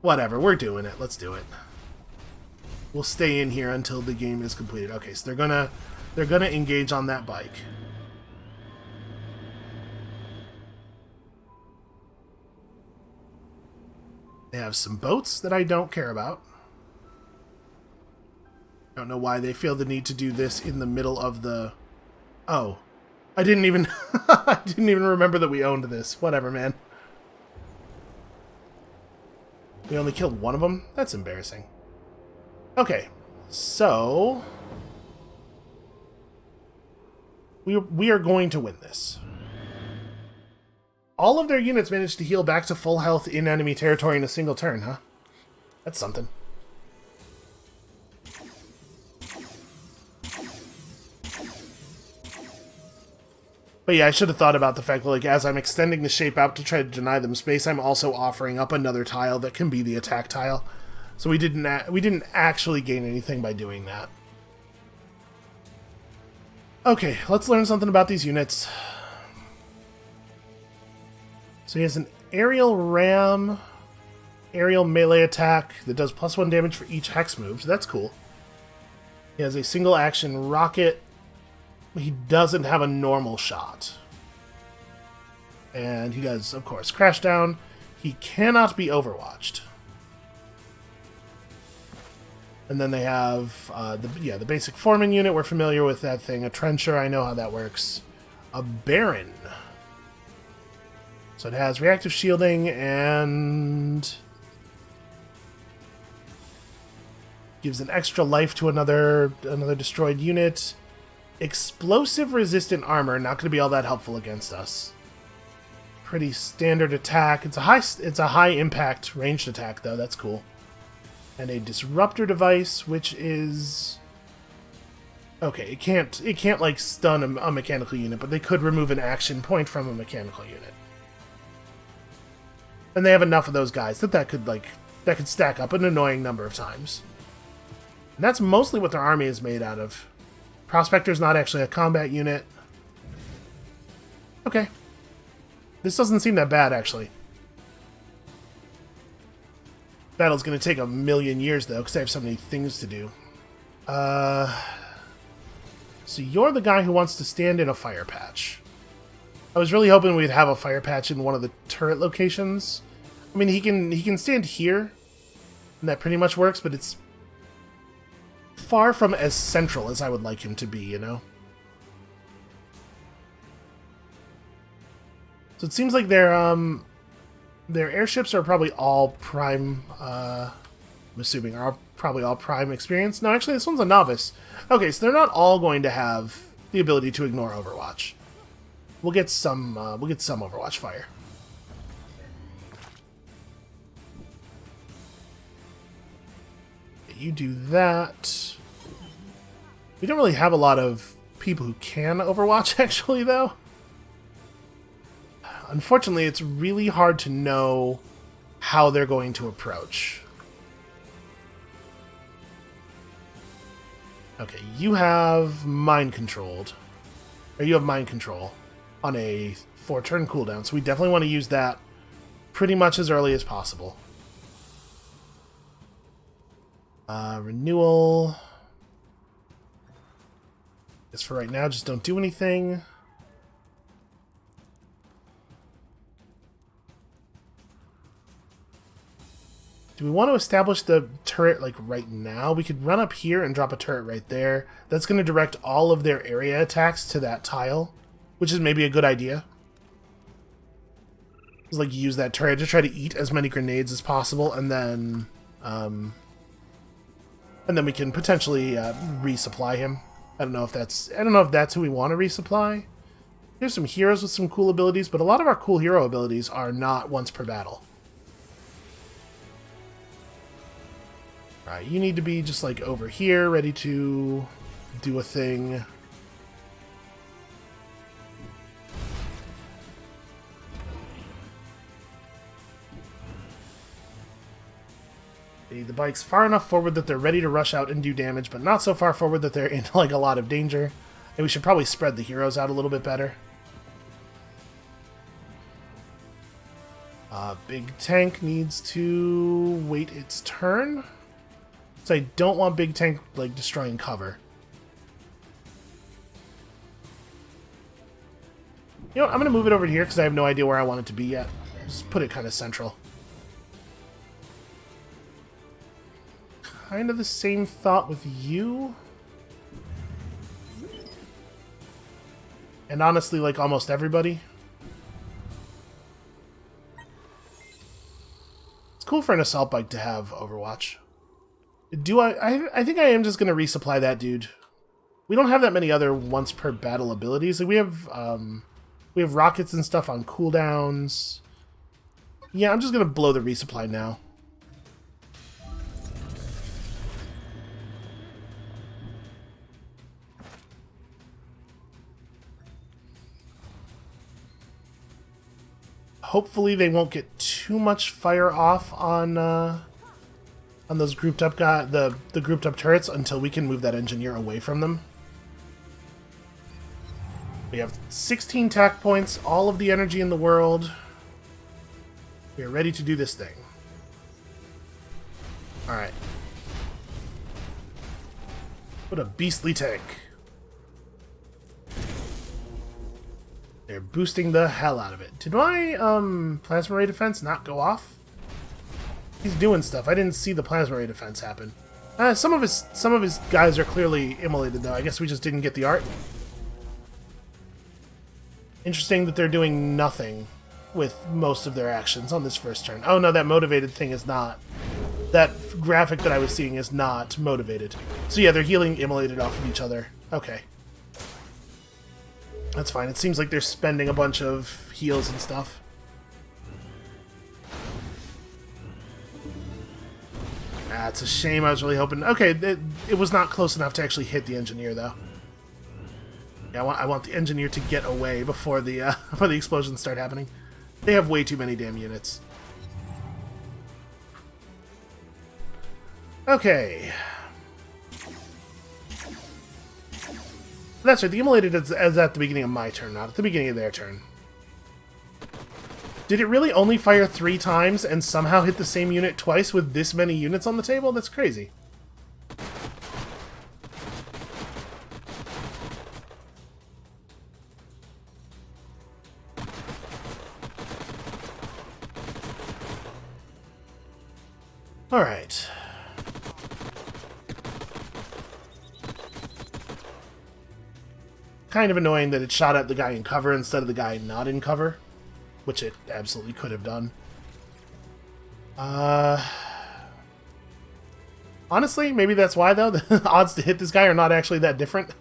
whatever, we're doing it. Let's do it. We'll stay in here until the game is completed. Okay, so they're gonna engage on that bike. They have some boats that I don't care about. Don't know why they feel the need to do this in the middle of the... Oh. I didn't even... I didn't even remember that we owned this. Whatever, man. We only killed 1 of them? That's embarrassing. Okay. So... We are going to win this. All of their units managed to heal back to full health in enemy territory in a single turn, huh? That's something. But yeah, I should have thought about the fact that, like, as I'm extending the shape out to try to deny them space, I'm also offering up another tile that can be the attack tile. So we didn't actually gain anything by doing that. Okay, let's learn something about these units. So he has an aerial ram, aerial melee attack that does +1 damage for each hex move, so that's cool. He has a single action rocket. He doesn't have a normal shot. And he does, of course, crash down. He cannot be overwatched. And then they have the basic foreman unit. We're familiar with that thing. A trencher, I know how that works. A baron. So it has reactive shielding and gives an extra life to another destroyed unit. Explosive resistant armor, not going to be all that helpful against us. Pretty standard attack. It's a high impact ranged attack though. That's cool. And a disruptor device, which is okay. It can't like stun a mechanical unit, but they could remove an action point from a mechanical unit. And they have enough of those guys that could stack up an annoying number of times. And that's mostly what their army is made out of. Prospector's not actually a combat unit. Okay. This doesn't seem that bad, actually. Battle's gonna take a million years, though, because I have so many things to do. So you're the guy who wants to stand in a fire patch. I was really hoping we'd have a fire patch in one of the turret locations. I mean, he can stand here, and that pretty much works, but it's far from as central as I would like him to be, you know? So it seems like their airships are probably all prime, I'm assuming, are probably all prime experience. No, actually, this one's a novice. Okay, so they're not all going to have the ability to ignore Overwatch. We'll get some Overwatch fire. You do that. We don't really have a lot of people who can Overwatch, actually, though. Unfortunately, it's really hard to know how they're going to approach. Okay, you have mind controlled. Or you have mind control on a 4-turn cooldown, so we definitely want to use that pretty much as early as possible. Renewal. Guess for right now, just don't do anything. Do we want to establish the turret, like, right now? We could run up here and drop a turret right there. That's going to direct all of their area attacks to that tile, which is maybe a good idea. Just, like, use that turret to try to eat as many grenades as possible, and then we can potentially resupply him. I don't know if that's who we want to resupply. There's some heroes with some cool abilities, but a lot of our cool hero abilities are not once per battle. Alright, you need to be just like over here, ready to do a thing. The bike's far enough forward that they're ready to rush out and do damage, but not so far forward that they're in like a lot of danger. And we should probably spread the heroes out a little bit better. Big tank needs to wait its turn. So I don't want big tank like destroying cover. You know, I'm going to move it over here because I have no idea where I want it to be yet. Just put it kind of central. Kind of the same thought with you. And honestly, like almost everybody. It's cool for an assault bike to have Overwatch. I think I am just going to resupply that dude. We don't have that many other once per battle abilities. Like we have rockets and stuff on cooldowns. Yeah, I'm just going to blow the resupply now. Hopefully they won't get too much fire off on those grouped up the grouped up turrets until we can move that engineer away from them. We have 16 tack points, all of the energy in the world. We are ready to do this thing. Alright. What a beastly tank. They're boosting the hell out of it. Did my plasma ray defense not go off? He's doing stuff. I didn't see the plasma ray defense happen. Some of his guys are clearly immolated though. I guess we just didn't get the art. Interesting that they're doing nothing with most of their actions on this first turn. Oh no, that motivated thing is not. That graphic that I was seeing is not motivated. So yeah, they're healing immolated off of each other. Okay. That's fine. It seems like they're spending a bunch of heals and stuff. Ah, it's a shame. I was really hoping... Okay, it was not close enough to actually hit the engineer, though. Yeah, I want the engineer to get away before the before the explosions start happening. They have way too many damn units. Okay. That's right, the immolated is at the beginning of my turn, not at the beginning of their turn. Did it really only fire 3 times and somehow hit the same unit twice with this many units on the table? That's crazy. Alright. Kind of annoying that it shot at the guy in cover instead of the guy not in cover, which it absolutely could have done. Honestly, maybe that's why, though. The odds to hit this guy are not actually that different.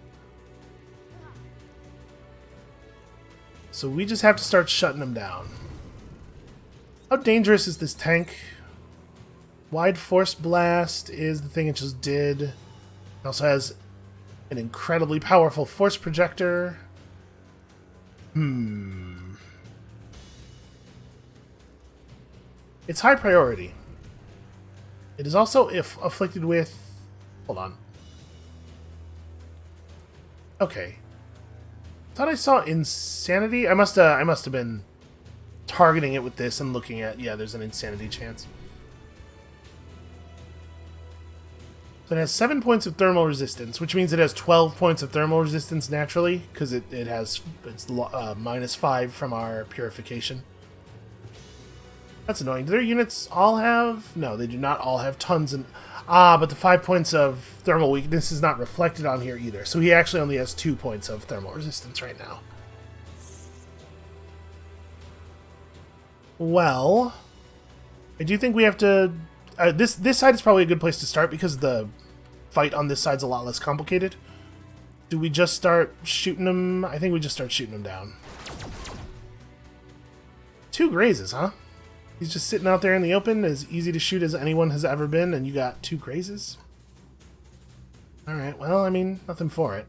So we just have to start shutting them down. How dangerous is this tank? Wide Force Blast is the thing it just did. It also has an incredibly powerful Force Projector. It's high priority. It is also if afflicted with... Hold on. Okay. Thought I saw Insanity. I must have been targeting it with this and looking at... Yeah, there's an Insanity chance. So it has 7 points of thermal resistance, which means it has 12 points of thermal resistance naturally, because it's -5 from our purification. That's annoying. Do their units all have... No, they do not all have tons and... Ah, but the 5 points of thermal weakness is not reflected on here either. So he actually only has 2 points of thermal resistance right now. Well, I do think we have to... this side is probably a good place to start because the fight on this side's a lot less complicated. Do we just start shooting them? I think we just start shooting them down. 2 grazes, huh? He's just sitting out there in the open, as easy to shoot as anyone has ever been, and you got 2 grazes? Alright, well, I mean, nothing for it.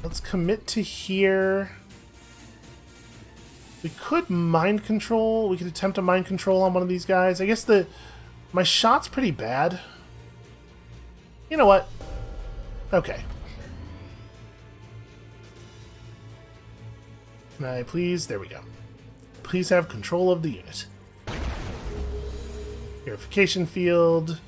Let's commit to here. We could mind control. We could attempt a mind control on one of these guys. I guess my shot's pretty bad. You know what? Okay. Can I please? There we go. Please have control of the unit. Purification field.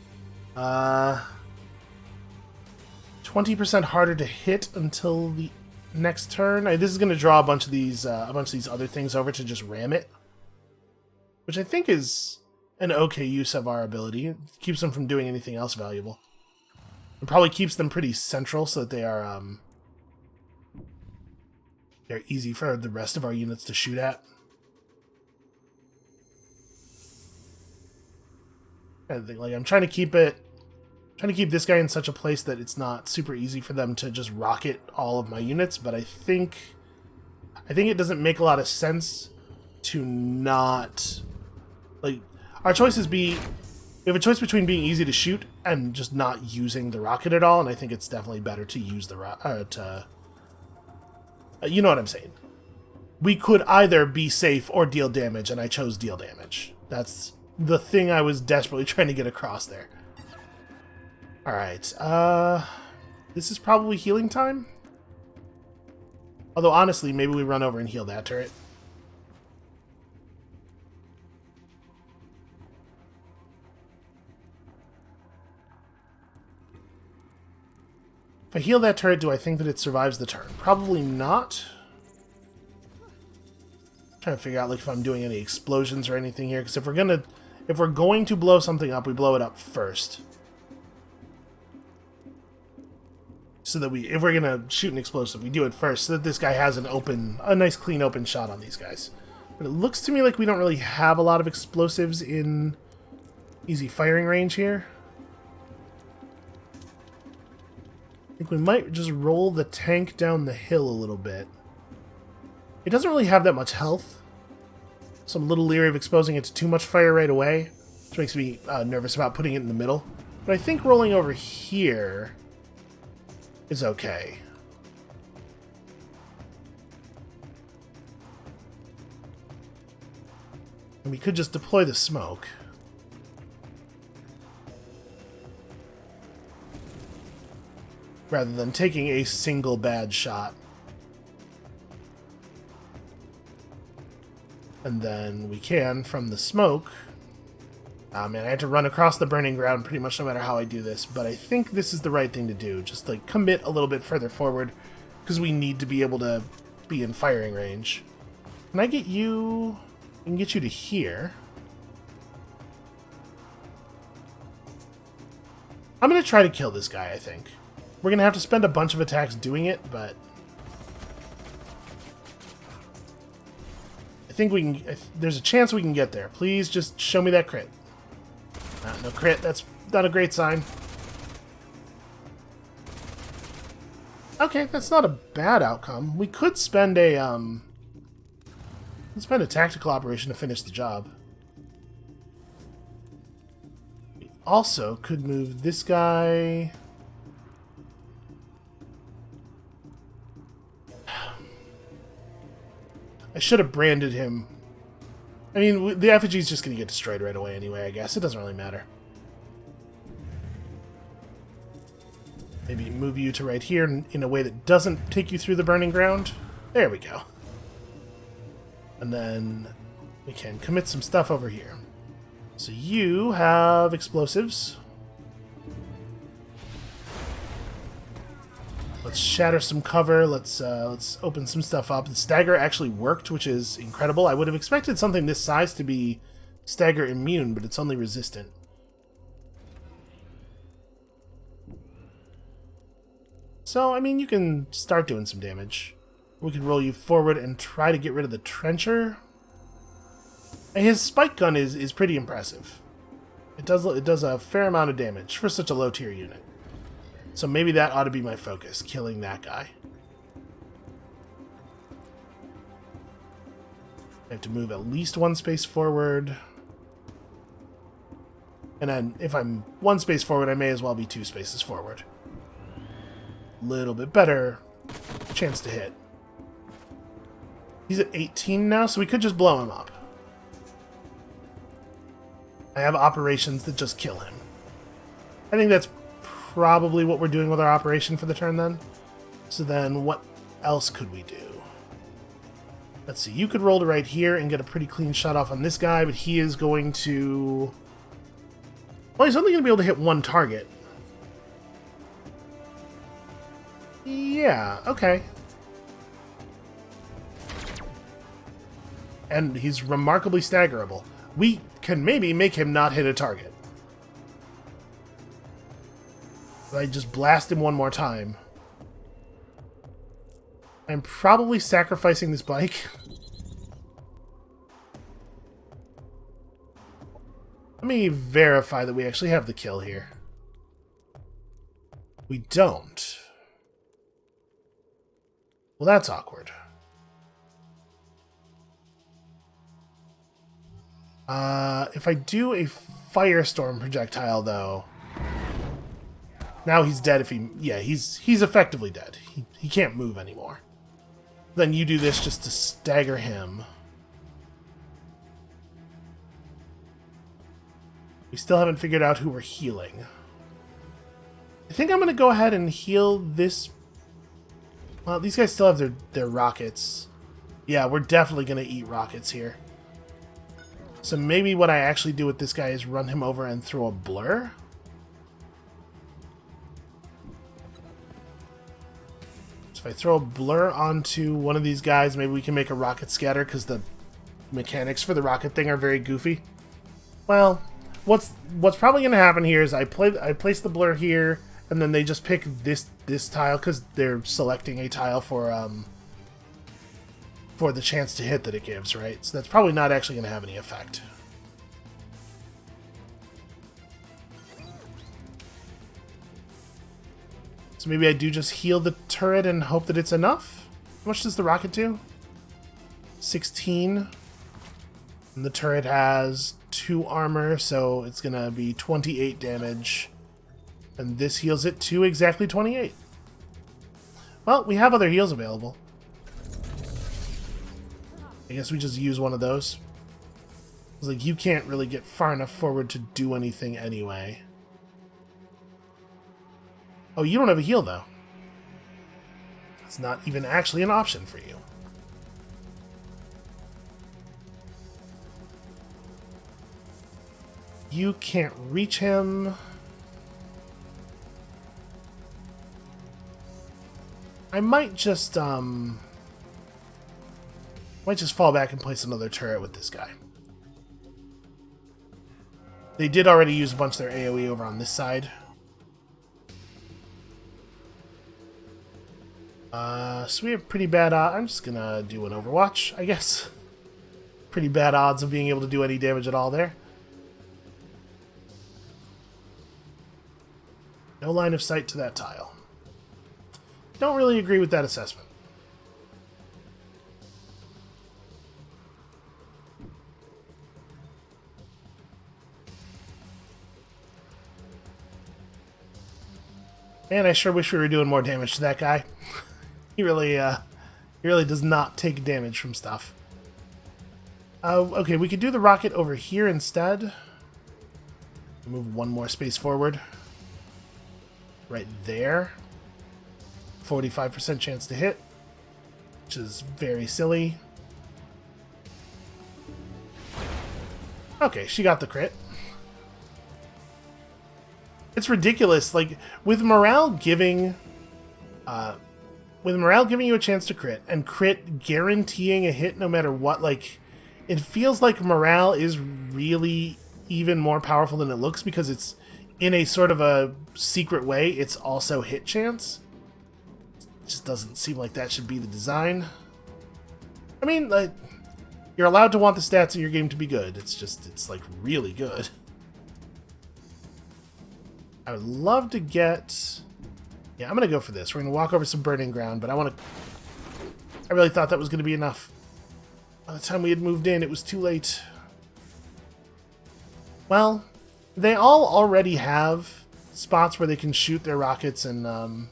20% harder to hit until the next turn. This is going to draw a bunch of these other things over to just ram it, which I think is an okay use of our ability. It keeps them from doing anything else valuable. It probably keeps them pretty central so that they're easy for the rest of our units to shoot at. I think, like, I'm trying to keep this guy in such a place that it's not super easy for them to just rocket all of my units, but I think it doesn't make a lot of sense to not... Like, our choices we have a choice between being easy to shoot and just not using the rocket at all, and I think it's definitely better to use the rocket. You know what I'm saying. We could either be safe or deal damage, and I chose deal damage. That's the thing I was desperately trying to get across there. Alright, this is probably healing time? Although, honestly, maybe we run over and heal that turret. If I heal that turret, do I think that it survives the turn? Probably not. I'm trying to figure out, like, if I'm doing any explosions or anything here, because if we're going to blow something up, we blow it up first. So that if we're gonna shoot an explosive, we do it first, so that this guy has a nice clean open shot on these guys. But it looks to me like we don't really have a lot of explosives in easy firing range here. I think we might just roll the tank down the hill a little bit. It doesn't really have that much health, so I'm a little leery of exposing it to too much fire right away, which makes me nervous about putting it in the middle. But I think rolling over here is okay. And we could just deploy the smoke. Rather than taking a single bad shot. And then we can, from the smoke... Ah, man, I had to run across the burning ground pretty much no matter how I do this, but I think this is the right thing to do. Just, like, commit a little bit further forward, because we need to be able to be in firing range. Can I get you... I can get you to here. I'm going to try to kill this guy, I think. We're going to have to spend a bunch of attacks doing it, but... I think we can... There's a chance we can get there. Please just show me that crit. No crit. That's not a great sign. Okay, that's not a bad outcome. We could spend a tactical operation to finish the job. We also could move this guy. I should have branded him. I mean, the effigy is just going to get destroyed right away anyway, I guess. It doesn't really matter. Maybe move you to right here in a way that doesn't take you through the burning ground. There we go. And then we can commit some stuff over here. So you have explosives. Let's shatter some cover. Let's open some stuff up. The stagger actually worked, which is incredible. I would have expected something this size to be stagger immune, but it's only resistant. So, I mean, you can start doing some damage. We can roll you forward and try to get rid of the trencher. And his spike gun is pretty impressive. It does a fair amount of damage for such a low tier unit. So maybe that ought to be my focus, killing that guy. I have to move at least one space forward. And then if I'm one space forward, I may as well be 2 spaces forward. Little bit better chance to hit. He's at 18 now, so we could just blow him up. I have operations that just kill him. I think that's probably what we're doing with our operation for the turn then. So then what else could we do? Let's see, you could roll to right here and get a pretty clean shot off on this guy, but he is going to... Well, he's only going to be able to hit one target. Yeah, okay. And he's remarkably staggerable. We can maybe make him not hit a target. I just blast him one more time. I'm probably sacrificing this bike. Let me verify that we actually have the kill here. We don't. Well, that's awkward. If I do a firestorm projectile, though... Now he's dead if he... Yeah, he's effectively dead. He can't move anymore. Then you do this just to stagger him. We still haven't figured out who we're healing. I think I'm going to go ahead and heal this... Well, these guys still have their rockets. Yeah, we're definitely going to eat rockets here. So maybe what I actually do with this guy is run him over and throw a blur? So if I throw a blur onto one of these guys, maybe we can make a rocket scatter because the mechanics for the rocket thing are very goofy. Well, what's probably going to happen here is I place the blur here, and then they just pick this tile because they're selecting a tile for the chance to hit that it gives, right? So that's probably not actually going to have any effect. So maybe I do just heal the turret and hope that it's enough? How much does the rocket do? 16. And the turret has 2 armor, so it's going to be 28 damage. And this heals it to exactly 28. Well, we have other heals available. I guess we just use one of those. It's like, you can't really get far enough forward to do anything anyway. Oh, you don't have a heal, though. It's not even actually an option for you. You can't reach him. I might just fall back and place another turret with this guy. They did already use a bunch of their AoE over on this side. So we have pretty bad odds. I'm just gonna do an Overwatch, I guess. Pretty bad odds of being able to do any damage at all there. No line of sight to that tile. don't really agree with that assessment. Man, I sure wish we were doing more damage to that guy. He really does not take damage from stuff. Okay, we could do the rocket over here instead. Move one more space forward. Right there. 45% chance to hit, which is very silly. Okay, she got the crit. It's ridiculous, like, with morale giving you a chance to crit, and crit guaranteeing a hit no matter what, like, it feels like morale is really even more powerful than it looks, because it's, in a sort of a secret way, it's also hit chance. It just doesn't seem like that should be the design. I mean, like, you're allowed to want the stats of your game to be good. It's just, it's, like, really good. I would love to get... Yeah, I'm going to go for this. We're going to walk over some burning ground, but I really thought that was going to be enough. By the time we had moved in, it was too late. Well, they all already have spots where they can shoot their rockets and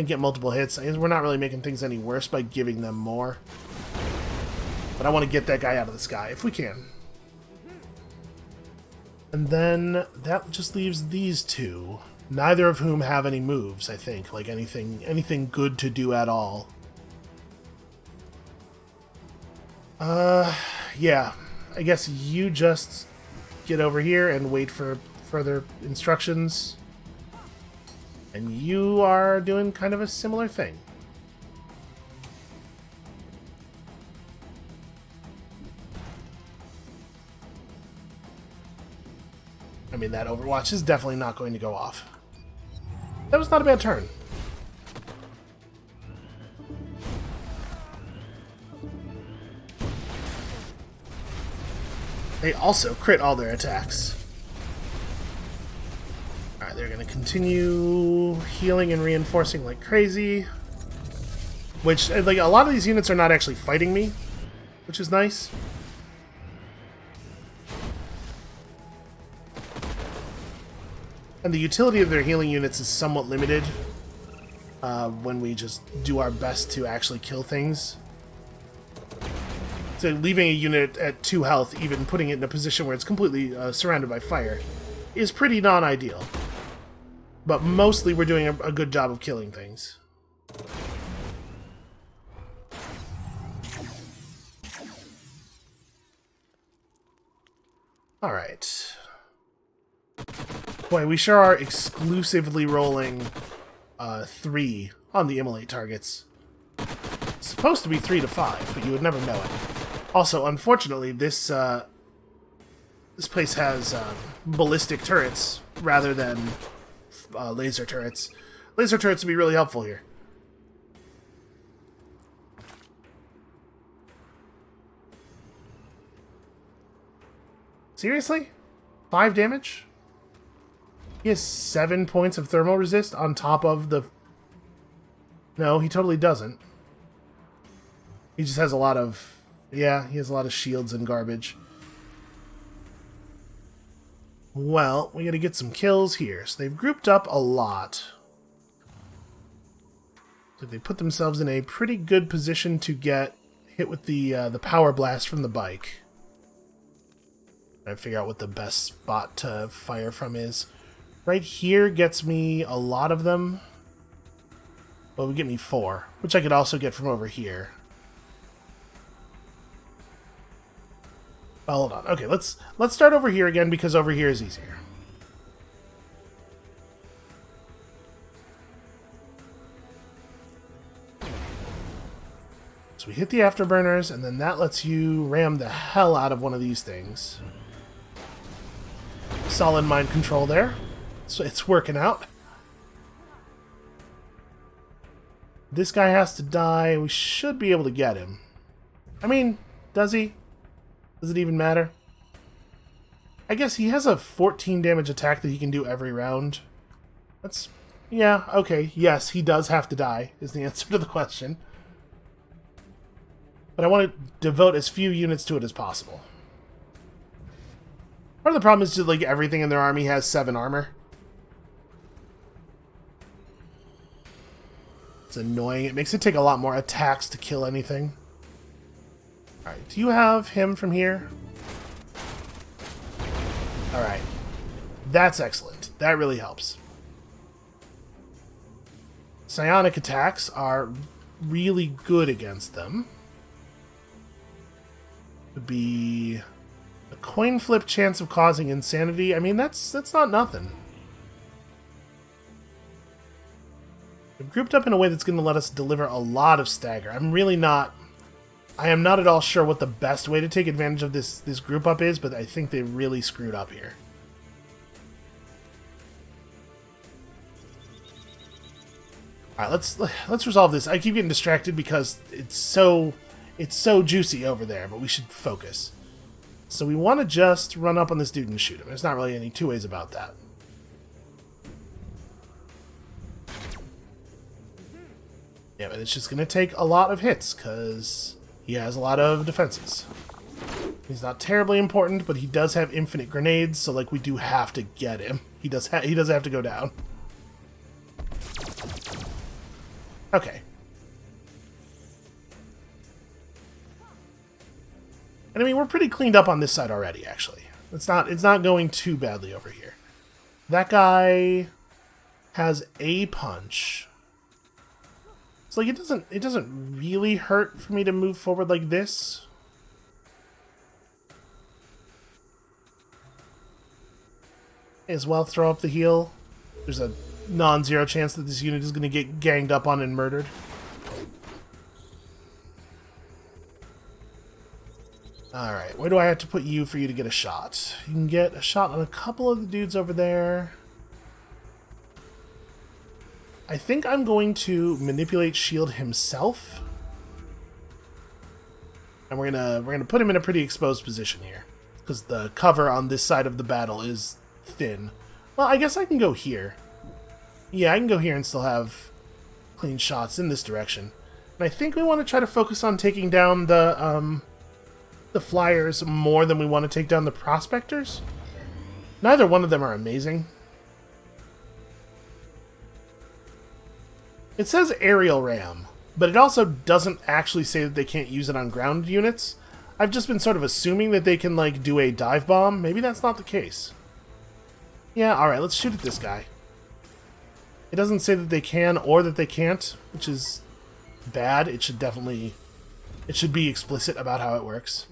get multiple hits. We're not really making things any worse by giving them more. But I want to get that guy out of the sky, if we can. And then that just leaves these two, neither of whom have any moves, I think. Like anything good to do at all. Yeah. I guess you just get over here and wait for further instructions. And you are doing kind of a similar thing. I mean, that Overwatch is definitely not going to go off. That was not a bad turn. They also crit all their attacks. Alright, they're going to continue healing and reinforcing like crazy. Which, like, a lot of these units are not actually fighting me, which is nice. And the utility of their healing units is somewhat limited when we just do our best to actually kill things. So leaving a unit at 2 health, even putting it in a position where it's completely surrounded by fire, is pretty non-ideal. But mostly we're doing a good job of killing things. Alright. Boy, we sure are exclusively rolling 3 on the immolate targets. It's supposed to be 3 to 5, but you would never know it. Also, unfortunately, this place has ballistic turrets rather than laser turrets. Laser turrets would be really helpful here. Seriously? 5 damage? He has 7 points of thermal resist on top of the... No, he totally doesn't. He just has a lot of... Yeah, he has a lot of shields and garbage. Well, we gotta get some kills here. So they've grouped up a lot. So they put themselves in a pretty good position to get hit with the power blast from the bike. Trying to figure out what the best spot to fire from is. Right here gets me a lot of them. Well, it would get me 4, which I could also get from over here. Oh, hold on. Okay, let's start over here again because over here is easier. So we hit the afterburners, and then that lets you ram the hell out of one of these things. Solid mind control there. So it's working out. This guy has to die. We should be able to get him. I mean, does he? Does it even matter? I guess he has a 14 damage attack that he can do every round. That's Yeah, okay, yes, he does have to die, is the answer to the question. But I want to devote as few units to it as possible. Part of the problem is just, like, everything in their army has 7 armor. It's annoying. It makes it take a lot more attacks to kill anything. Alright, do you have him from here? Alright. That's excellent. That really helps. Psionic attacks are really good against them. Would be a coin flip chance of causing insanity. I mean, that's not nothing. They've grouped up in a way that's going to let us deliver a lot of stagger. I am not at all sure what the best way to take advantage of this group up is, but I think they really screwed up here. All right, let's resolve this. I keep getting distracted because it's so juicy over there, but we should focus. So we want to just run up on this dude and shoot him. There's not really any two ways about that. Yeah, but it's just going to take a lot of hits because he has a lot of defenses. He's not terribly important, but he does have infinite grenades, so like we do have to get him. He does have to go down. Okay. And I mean, we're pretty cleaned up on this side already, actually. It's not going too badly over here. That guy has a punch. It's like it doesn't really hurt for me to move forward like this. May as well throw up the heal. There's a non-zero chance that this unit is going to get ganged up on and murdered. Alright, where do I have to put you for you to get a shot? You can get a shot on a couple of the dudes over there. I think I'm going to manipulate Shield himself. And we're gonna put him in a pretty exposed position here. Because the cover on this side of the battle is thin. Well, I guess I can go here. Yeah, I can go here and still have clean shots in this direction. And I think we want to try to focus on taking down the flyers more than we want to take down the prospectors. Neither one of them are amazing. It says aerial ram, but it also doesn't actually say that they can't use it on ground units. I've just been sort of assuming that they can, like, do a dive bomb. Maybe that's not the case. Yeah, alright, let's shoot at this guy. It doesn't say that they can or that they can't, which is bad. It should be explicit about how it works.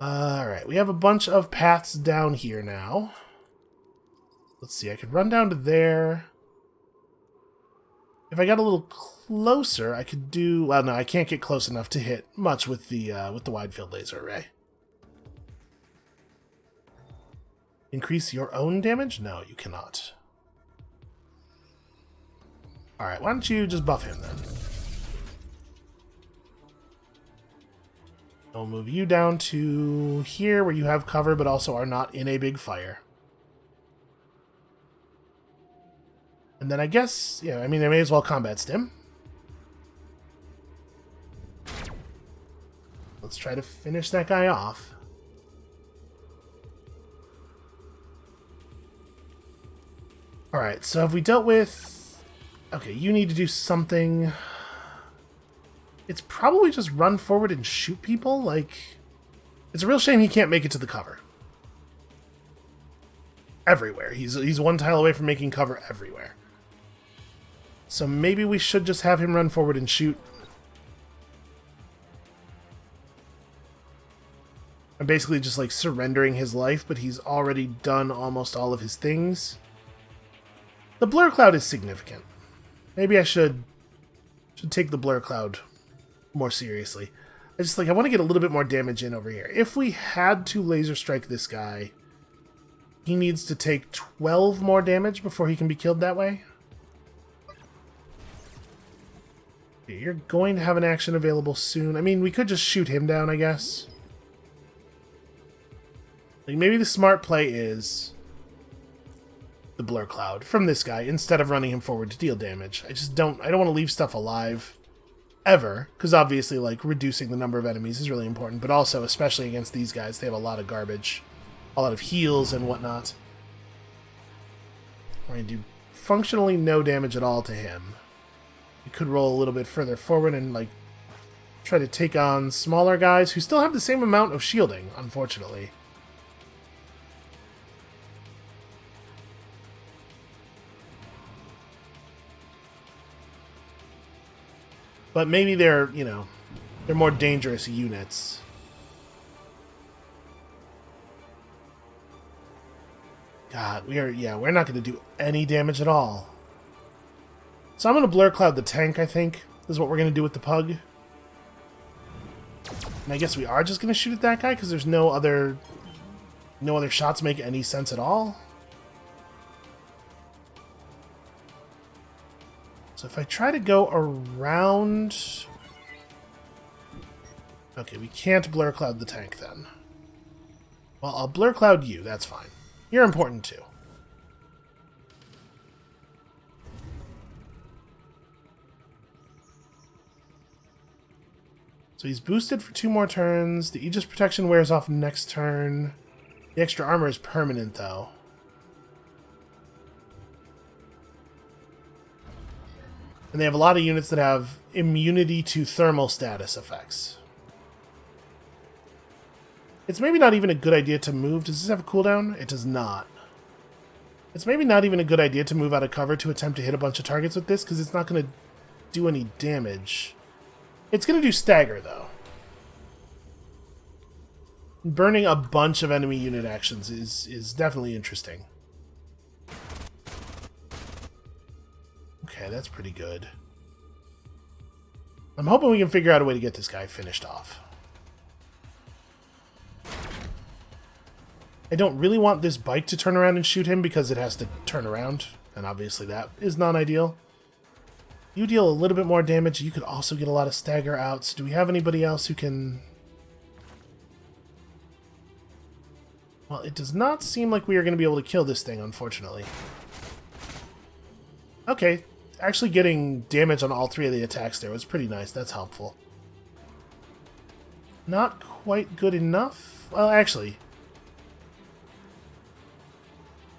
Alright, we have a bunch of paths down here now. Let's see, I could run down to there. If I got a little closer, I could do... Well, no, I can't get close enough to hit much with the wide field laser array. Increase your own damage? No, you cannot. Alright, why don't you just buff him then? I'll move you down to here where you have cover but also are not in a big fire. And then I guess, yeah, I mean, I may as well combat stim. Let's try to finish that guy off. Alright, so have we dealt with... Okay, you need to do something... It's probably just run forward and shoot people, like... It's a real shame he can't make it to the cover. Everywhere. He's one tile away from making cover everywhere. So maybe we should just have him run forward and shoot. I'm basically just like surrendering his life, but he's already done almost all of his things. The blur cloud is significant. Maybe I should take the blur cloud more seriously. I want to get a little bit more damage in over here. If we had to laser strike this guy, he needs to take 12 more damage before he can be killed that way. You're going to have an action available soon. I mean, we could just shoot him down, I guess. Like, maybe the smart play is... the blur cloud from this guy instead of running him forward to deal damage. I don't want to leave stuff alive ever, because obviously, like, reducing the number of enemies is really important, but also, especially against these guys, they have a lot of garbage, a lot of heals and whatnot. We're going to do functionally no damage at all to him. We could roll a little bit further forward and, like, try to take on smaller guys who still have the same amount of shielding, unfortunately. But maybe they're, you know, they're more dangerous units. God, we're not going to do any damage at all. So I'm going to blur cloud the tank, I think, is what we're going to do with the pug. And I guess we are just going to shoot at that guy because there's no other shots make any sense at all. So if I try to go around... Okay, we can't blur cloud the tank then. Well, I'll blur cloud you, that's fine. You're important too. So he's boosted for 2 more turns. The Aegis protection wears off next turn. The extra armor is permanent though. And they have a lot of units that have immunity to thermal status effects. It's maybe not even a good idea to move. Does this have a cooldown? It does not. It's maybe not even a good idea to move out of cover to attempt to hit a bunch of targets with this, because it's not going to do any damage. It's going to do stagger, though. Burning a bunch of enemy unit actions is definitely interesting. Okay, that's pretty good. I'm hoping we can figure out a way to get this guy finished off. I don't really want this bike to turn around and shoot him because it has to turn around, and obviously that is non-ideal. You deal a little bit more damage. You could also get a lot of stagger outs. Do we have anybody else who can... Well, it does not seem like we are going to be able to kill this thing, unfortunately. Okay, actually getting damage on all 3 of the attacks there was pretty nice. That's helpful. Not quite good enough. Well, actually...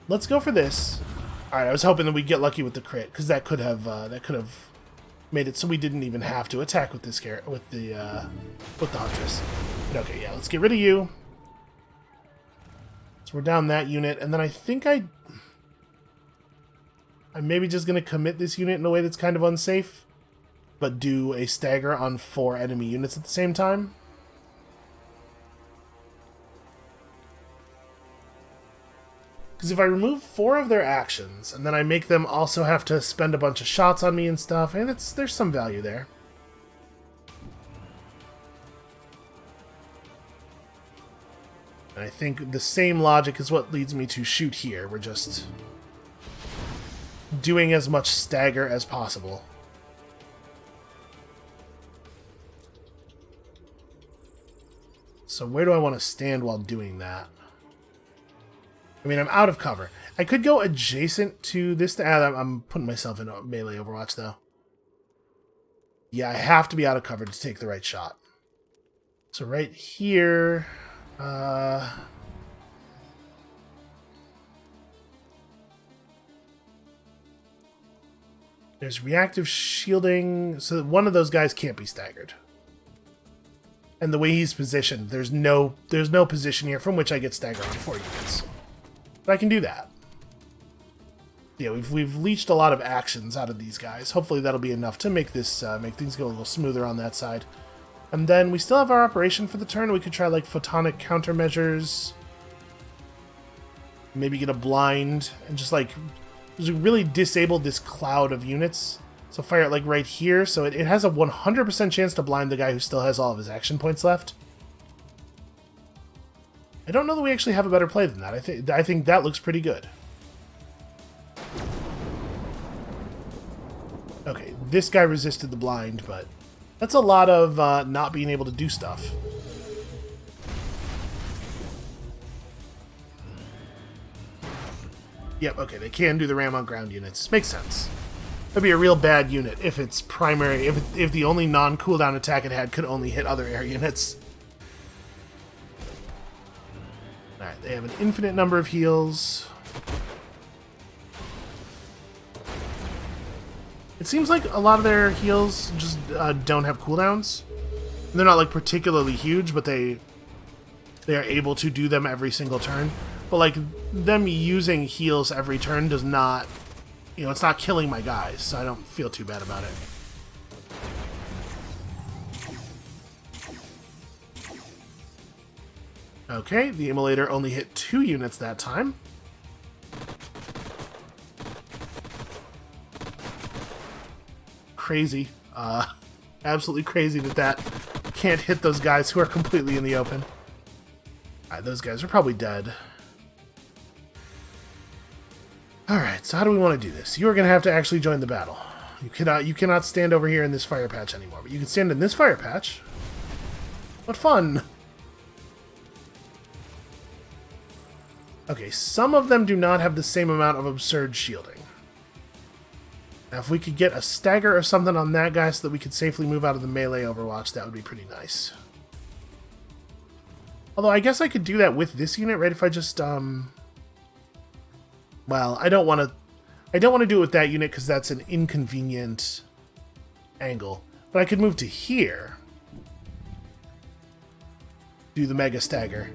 Let's go for this. Alright, I was hoping that we'd get lucky with the crit, because that could have made it so we didn't even have to attack with this with the Huntress. But okay, yeah, let's get rid of you. So we're down that unit, and then I think I'm maybe just going to commit this unit in a way that's kind of unsafe, but do a stagger on 4 enemy units at the same time. Because if I remove 4 of their actions, and then I make them also have to spend a bunch of shots on me and stuff, and there's some value there. And I think the same logic is what leads me to shoot here. We're just doing as much stagger as possible. So where do I want to stand while doing that? I mean, I'm out of cover. I could go adjacent to this. I'm putting myself in a melee Overwatch, though. Yeah, I have to be out of cover to take the right shot. So right here... there's reactive shielding, so that one of those guys can't be staggered. And the way he's positioned, there's no position here from which I get staggered on 4 units. But I can do that. Yeah, we've leached a lot of actions out of these guys. Hopefully that'll be enough to make this make things go a little smoother on that side. And then we still have our operation for the turn. We could try like photonic countermeasures. Maybe get a blind and just like really disable this cloud of units. So fire it like right here. So it has a 100% chance to blind the guy who still has all of his action points left. I don't know that we actually have a better play than that. I think that looks pretty good. Okay, this guy resisted the blind, but that's a lot of not being able to do stuff. Yep, okay, they can do the ram on ground units. Makes sense. That'd be a real bad unit if its primary, if the only non-cooldown attack it had could only hit other air units. Alright, they have an infinite number of heals. It seems like a lot of their heals just don't have cooldowns. They're not like particularly huge, but they are able to do them every single turn. But like them using heals every turn does not, you know, it's not killing my guys, so I don't feel too bad about it. Okay, the immolator only hit 2 units that time. Crazy. Absolutely crazy that can't hit those guys who are completely in the open. Alright, those guys are probably dead. Alright, so how do we want to do this? You're going to have to actually join the battle. You cannot stand over here in this fire patch anymore, but you can stand in this fire patch. What fun! Okay, some of them do not have the same amount of absurd shielding. Now, if we could get a stagger or something on that guy so that we could safely move out of the melee Overwatch, that would be pretty nice. Although, I guess I could do that with this unit, right? If I just, well, I don't want to do it with that unit because that's an inconvenient angle. But I could move to here. Do the Mega Stagger.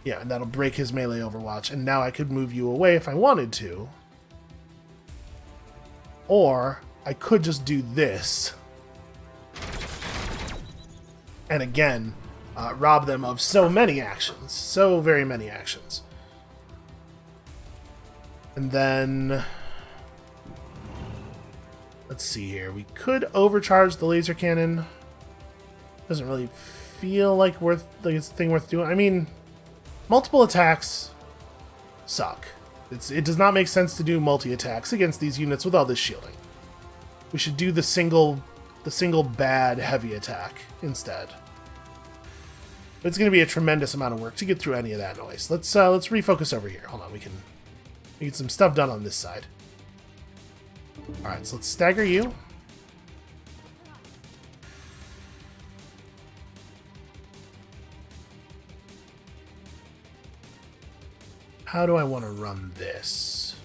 Yeah, and that'll break his melee Overwatch. And now I could move you away if I wanted to. Or I could just do this. And again, rob them of so many actions. So very many actions. And then... let's see here. We could overcharge the laser cannon. Doesn't really feel like it's a thing worth doing. I mean... multiple attacks suck. It does not make sense to do multi-attacks against these units with all this shielding. We should do the single bad heavy attack instead. But it's going to be a tremendous amount of work to get through any of that noise. Let's refocus over here. Hold on, we can get some stuff done on this side. All right, so let's stagger you. How do I want to run this?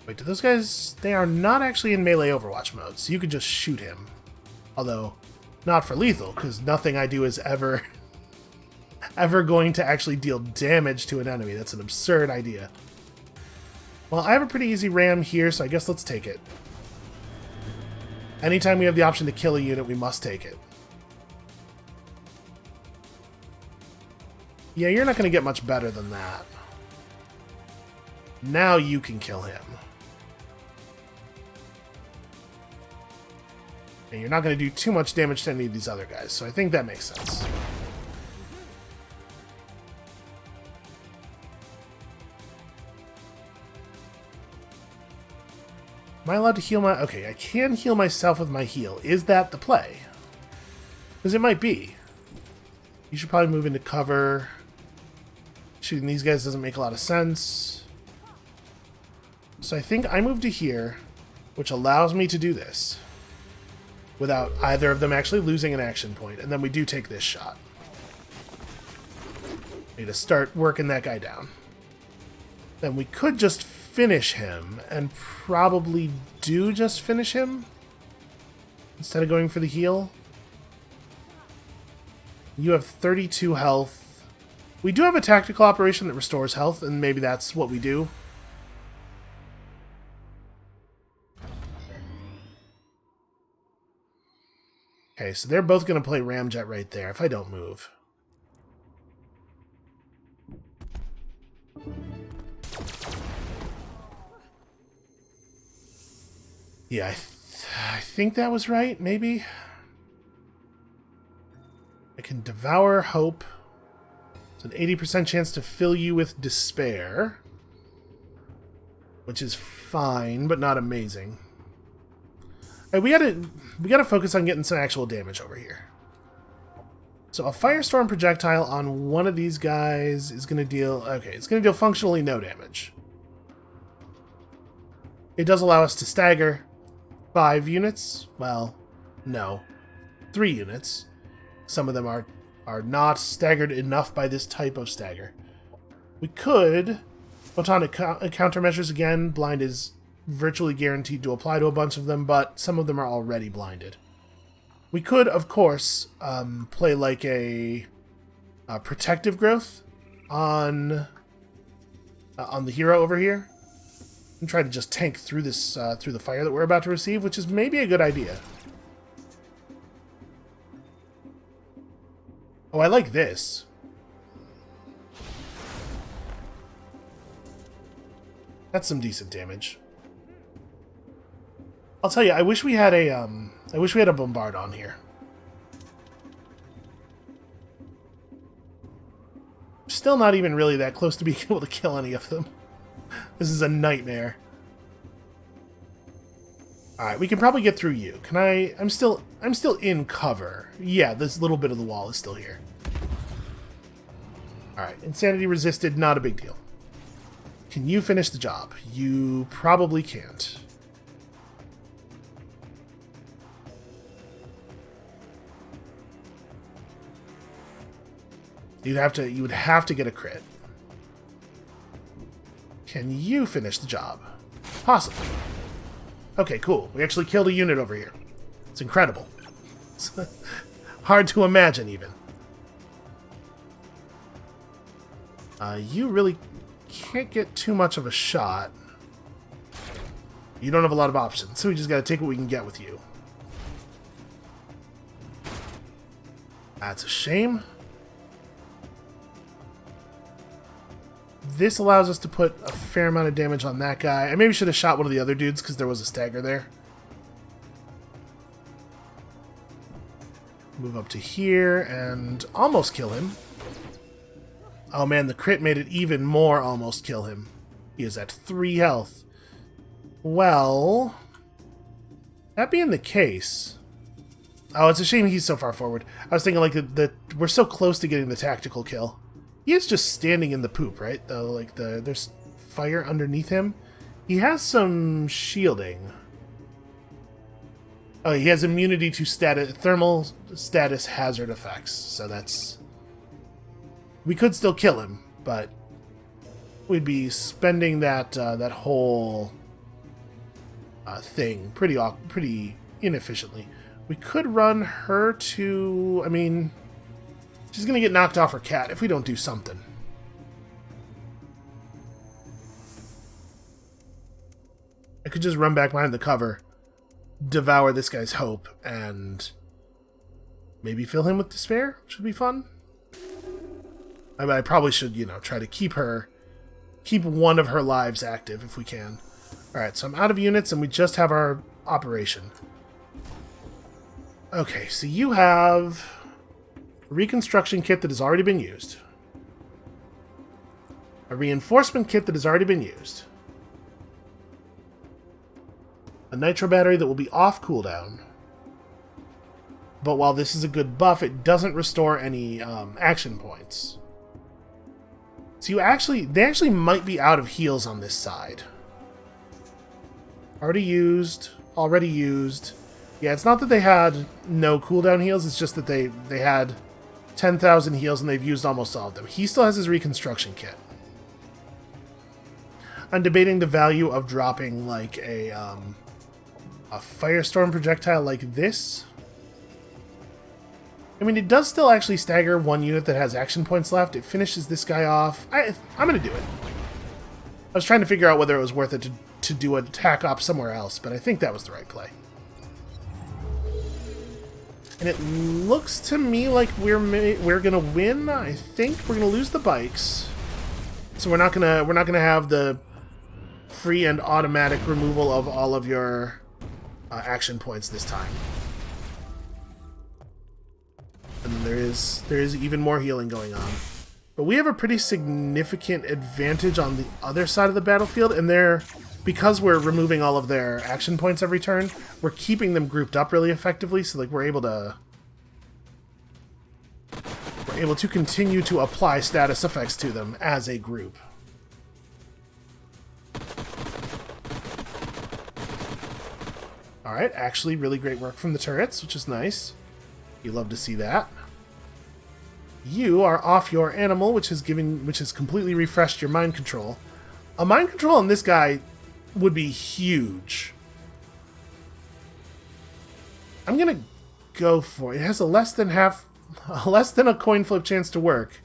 Wait, do those guys... they are not actually in melee Overwatch mode, so you could just shoot him. Although, not for lethal, because nothing I do is ever going to actually deal damage to an enemy. That's an absurd idea. Well, I have a pretty easy ram here, so I guess let's take it. Anytime we have the option to kill a unit, we must take it. Yeah, you're not going to get much better than that. Now you can kill him. And you're not going to do too much damage to any of these other guys, so I think that makes sense. Am I allowed to heal my... okay, I can heal myself with my heal. Is that the play? Because it might be. You should probably move into cover... shooting these guys doesn't make a lot of sense. So I think I move to here, which allows me to do this without either of them actually losing an action point, and then we do take this shot. Need to start working that guy down. Then we could just finish him, and probably do just finish him instead of going for the heal. You have 32 health. We do have a tactical operation that restores health, and maybe that's what we do. Okay, so they're both going to play Ramjet right there if I don't move. Yeah, I think that was right, maybe. I can devour hope. It's an 80% chance to fill you with despair. Which is fine, but not amazing. Right, we gotta focus on getting some actual damage over here. So a firestorm projectile on one of these guys is going to deal... Okay, it's going to deal functionally no damage. It does allow us to stagger 5 units. Well, no. 3 units. Some of them are not staggered enough by this type of stagger. We could... Photonic countermeasures again. Blind is virtually guaranteed to apply to a bunch of them, but some of them are already blinded. We could, of course, play like a protective growth on the hero over here, and try to just tank through this through the fire that we're about to receive, which is maybe a good idea. Oh, I like this. That's some decent damage. I'll tell you, I wish we had a bombard on here. Still not even really that close to being able to kill any of them. This is a nightmare. Alright, we can probably get through you. Can I... I'm still in cover. Yeah, this little bit of the wall is still here. Alright, insanity resisted, not a big deal. Can you finish the job? You probably can't. You would have to get a crit. Can you finish the job? Possibly. Okay, cool. We actually killed a unit over here. It's incredible. It's hard to imagine, even. You really can't get too much of a shot. You don't have a lot of options, so we just gotta take what we can get with you. That's a shame. This allows us to put a fair amount of damage on that guy. I maybe should have shot one of the other dudes because there was a stagger there. Move up to here and almost kill him. Oh man, the crit made it even more almost kill him. He is at 3 health. Well, that being the case... Oh, it's a shame he's so far forward. I was thinking like we're so close to getting the tactical kill. He is just standing in the poop, right? Though, like there's fire underneath him. He has some shielding. Oh, he has immunity to thermal status hazard effects. So that's... We could still kill him, but we'd be spending that whole thing pretty inefficiently. We could run her to... I mean... She's going to get knocked off her cat if we don't do something. I could just run back behind the cover, devour this guy's hope, and maybe fill him with despair, which would be fun. I mean, I probably should, try to keep one of her lives active if we can. Alright, so I'm out of units and we just have our operation. Okay, so you have... reconstruction kit that has already been used. A reinforcement kit that has already been used. A nitro battery that will be off cooldown. But while this is a good buff, it doesn't restore any action points. So they actually might be out of heals on this side. Already used. Yeah, it's not that they had no cooldown heals, it's just that they had 10,000 heals and they've used almost all of them. He still has his reconstruction kit. I'm debating the value of dropping like a firestorm projectile like this. I mean, it does still actually stagger one unit that has action points left. It finishes this guy off. I'm going to do it. I was trying to figure out whether it was worth it to do an attack op somewhere else, but I think that was the right play. And it looks to me like we're gonna win. I think we're gonna lose the bikes, so we're not gonna have the free and automatic removal of all of your action points this time. And there is even more healing going on, but we have a pretty significant advantage on the other side of the battlefield, and because we're removing all of their action points every turn, we're keeping them grouped up really effectively, so like we're able to able to continue to apply status effects to them as a group. Alright, actually really great work from the turrets, which is nice. You love to see that. You are off your animal, which has completely refreshed your mind control. A mind control on this guy would be huge. I'm gonna go for it. It has a less than a coin flip chance to work,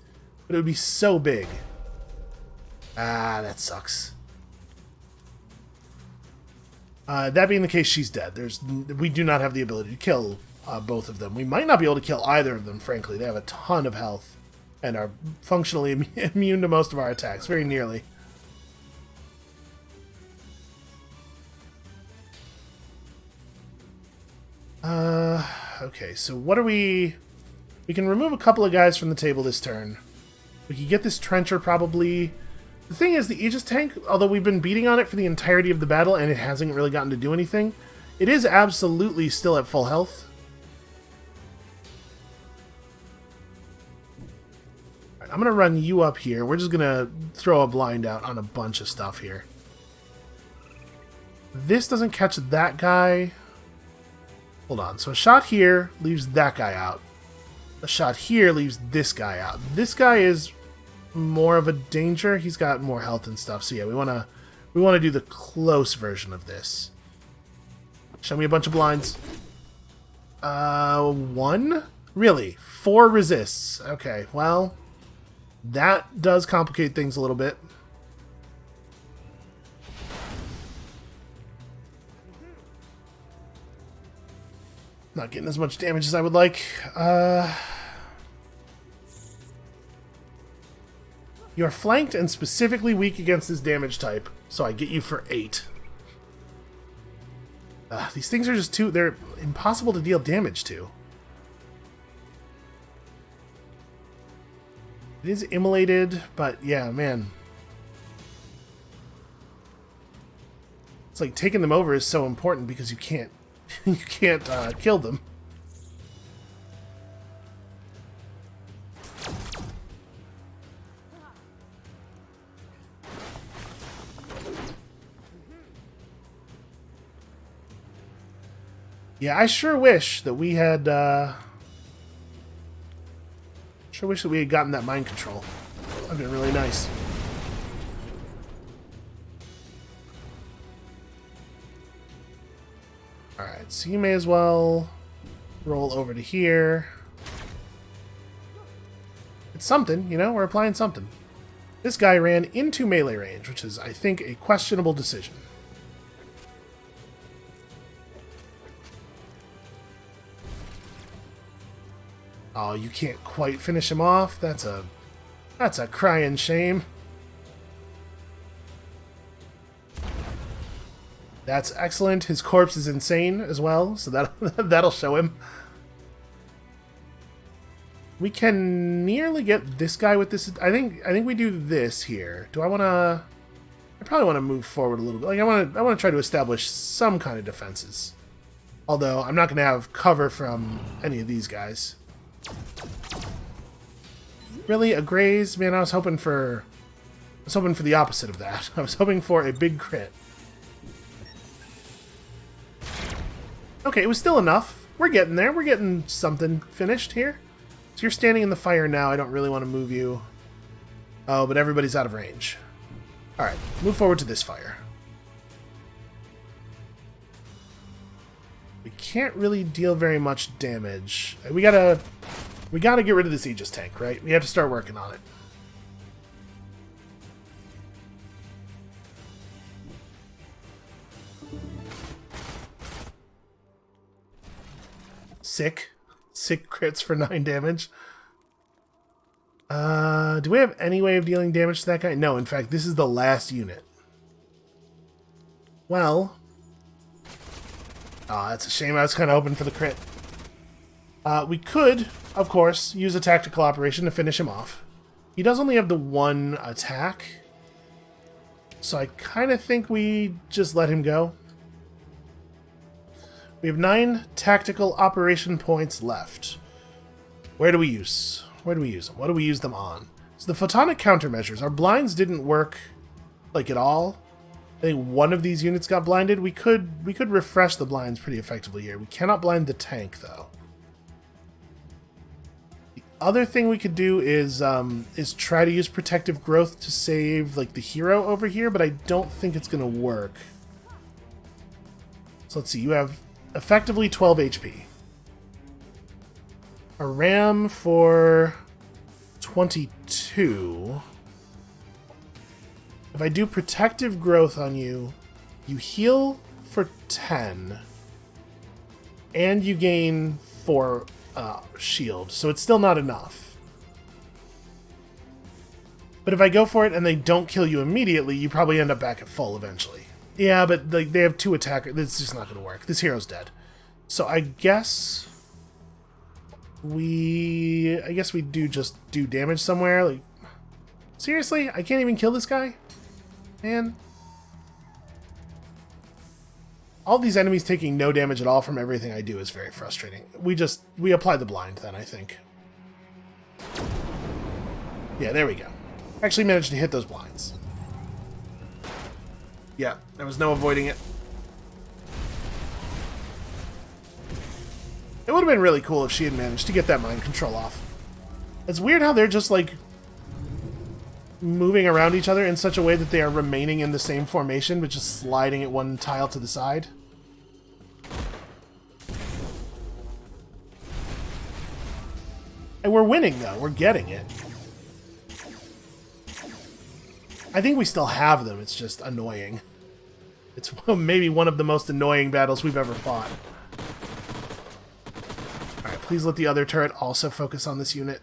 but it would be so big. Ah, that sucks. That being the case, she's dead. We do not have the ability to kill both of them. We might not be able to kill either of them, frankly. They have a ton of health and are functionally immune to most of our attacks, very nearly. Okay, so what are we... We can remove a couple of guys from the table this turn. We can get this trencher probably... The thing is, the Aegis tank, although we've been beating on it for the entirety of the battle and it hasn't really gotten to do anything, it is absolutely still at full health. Right, I'm going to run you up here. We're just going to throw a blind out on a bunch of stuff here. This doesn't catch that guy. Hold on. So a shot here leaves that guy out. A shot here leaves this guy out. This guy is more of a danger. He's got more health and stuff. So yeah, we want to do the close version of this. Show me a bunch of blinds. 1? Really? 4 resists. Okay, well, that does complicate things a little bit. Not getting as much damage as I would like. You're flanked and specifically weak against this damage type, so I get you for 8. These things are just they're impossible to deal damage to. It is immolated, but yeah, man. It's like taking them over is so important because you can't kill them. Yeah, I sure wish that we had gotten that mind control. That'd been really nice. Alright, so you may as well roll over to here. It's something, you know, we're applying something. This guy ran into melee range, which is, I think, a questionable decision. Oh, you can't quite finish him off? That's a crying shame. That's excellent. His corpse is insane as well, so that'll show him. We can nearly get this guy with this. I think we do this here. Do I want to? I probably want to move forward a little bit. Like I want to try to establish some kind of defenses. Although I'm not going to have cover from any of these guys. Really, a graze? Man, I was hoping for the opposite of that. I was hoping for a big crit. Okay, it was still enough. We're getting there. We're getting something finished here. So you're standing in the fire now. I don't really want to move you. Oh, but everybody's out of range. Alright, move forward to this fire. We can't really deal very much damage. We gotta get rid of this Aegis tank, right? We have to start working on it. Sick crits for 9 damage. Do we have any way of dealing damage to that guy? No, in fact, this is the last unit. Well, oh, that's a shame. I was kind of hoping for the crit. We could, of course, use a tactical operation to finish him off. He does only have the 1 attack, so I kind of think we just let him go. We have 9 tactical operation points left. Where do we use? Where do we use them? What do we use them on? So the photonic countermeasures. Our blinds didn't work, like, at all. I think one of these units got blinded. We could refresh the blinds pretty effectively here. We cannot blind the tank, though. The other thing we could do is try to use protective growth to save, like, the hero over here, but I don't think it's going to work. So let's see. You have effectively 12 HP. A RAM for 22. If I do protective growth on you, you heal for 10. And you gain 4 shield. So it's still not enough. But if I go for it and they don't kill you immediately, you probably end up back at full eventually. Yeah, but like, they have 2 attackers. It's just not going to work. This hero's dead. So I guess we do just do damage somewhere. Like, seriously? I can't even kill this guy? Man. All these enemies taking no damage at all from everything I do is very frustrating. We apply the blind then, I think. Yeah, there we go. Actually managed to hit those blinds. Yeah, there was no avoiding it. It would have been really cool if she had managed to get that mind control off. It's weird how they're just, like, moving around each other in such a way that they are remaining in the same formation, but just sliding it one tile to the side. And we're winning, though. We're getting it. I think we still have them. It's just annoying. It's maybe one of the most annoying battles we've ever fought. Alright, please let the other turret also focus on this unit.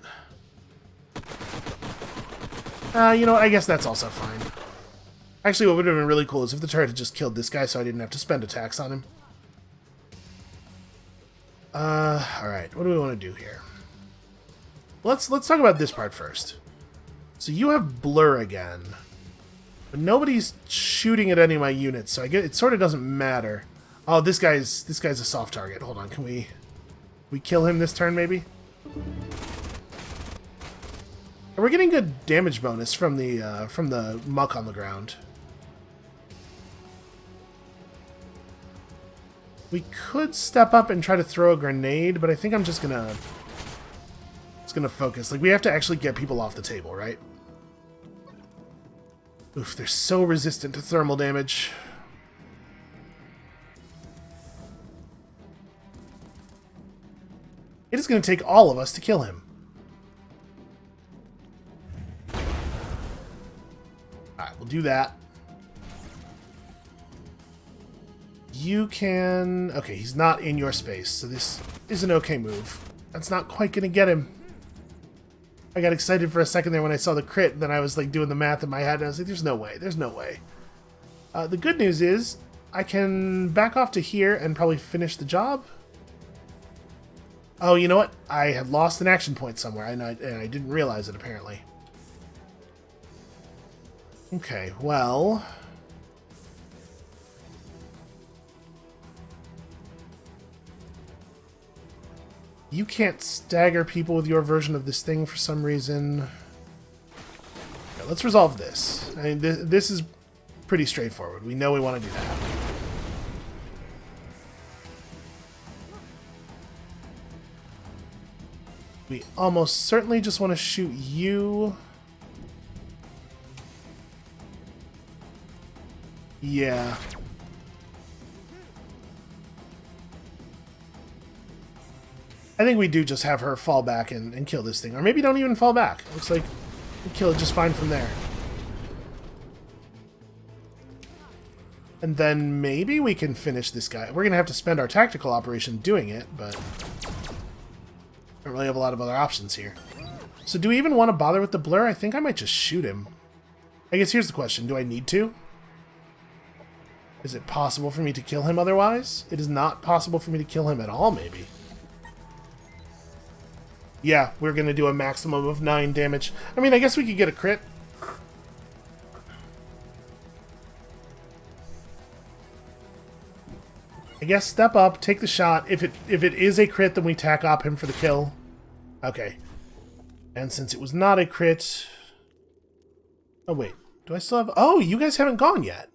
You know what? I guess that's also fine. Actually, what would have been really cool is if the turret had just killed this guy so I didn't have to spend attacks on him. Alright, what do we want to do here? Let's talk about this part first. So you have blur again. But nobody's shooting at any of my units, so I guess it sort of doesn't matter. Oh, this guy's a soft target. Hold on, can we kill him this turn maybe? We're getting good damage bonus from the muck on the ground. We could step up and try to throw a grenade, but I think I'm just gonna focus. Like, we have to actually get people off the table, right? Oof, they're so resistant to thermal damage. It is going to take all of us to kill him. Alright, we'll do that. You can... Okay, he's not in your space, so this is an okay move. That's not quite going to get him. I got excited for a second there when I saw the crit, and then I was like doing the math in my head, and I was like, there's no way, there's no way. The good news is, I can back off to here and probably finish the job. Oh, you know what? I had lost an action point somewhere, and I didn't realize it, apparently. Okay, well... You can't stagger people with your version of this thing for some reason. Yeah, let's resolve this. I mean, this is pretty straightforward. We know we want to do that. We almost certainly just want to shoot you. Yeah. I think we do just have her fall back and kill this thing. Or maybe don't even fall back. Looks like we kill it just fine from there. And then maybe we can finish this guy. We're going to have to spend our tactical operation doing it, but don't really have a lot of other options here. So do we even want to bother with the blur? I think I might just shoot him. I guess here's the question. Do I need to? Is it possible for me to kill him otherwise? It is not possible for me to kill him at all, maybe. Yeah, we're going to do a maximum of 9 damage. I mean, I guess we could get a crit. I guess step up, take the shot. If it is a crit, then we tack op him for the kill. Okay. And since it was not a crit... Oh, wait. Do I still have... Oh, you guys haven't gone yet.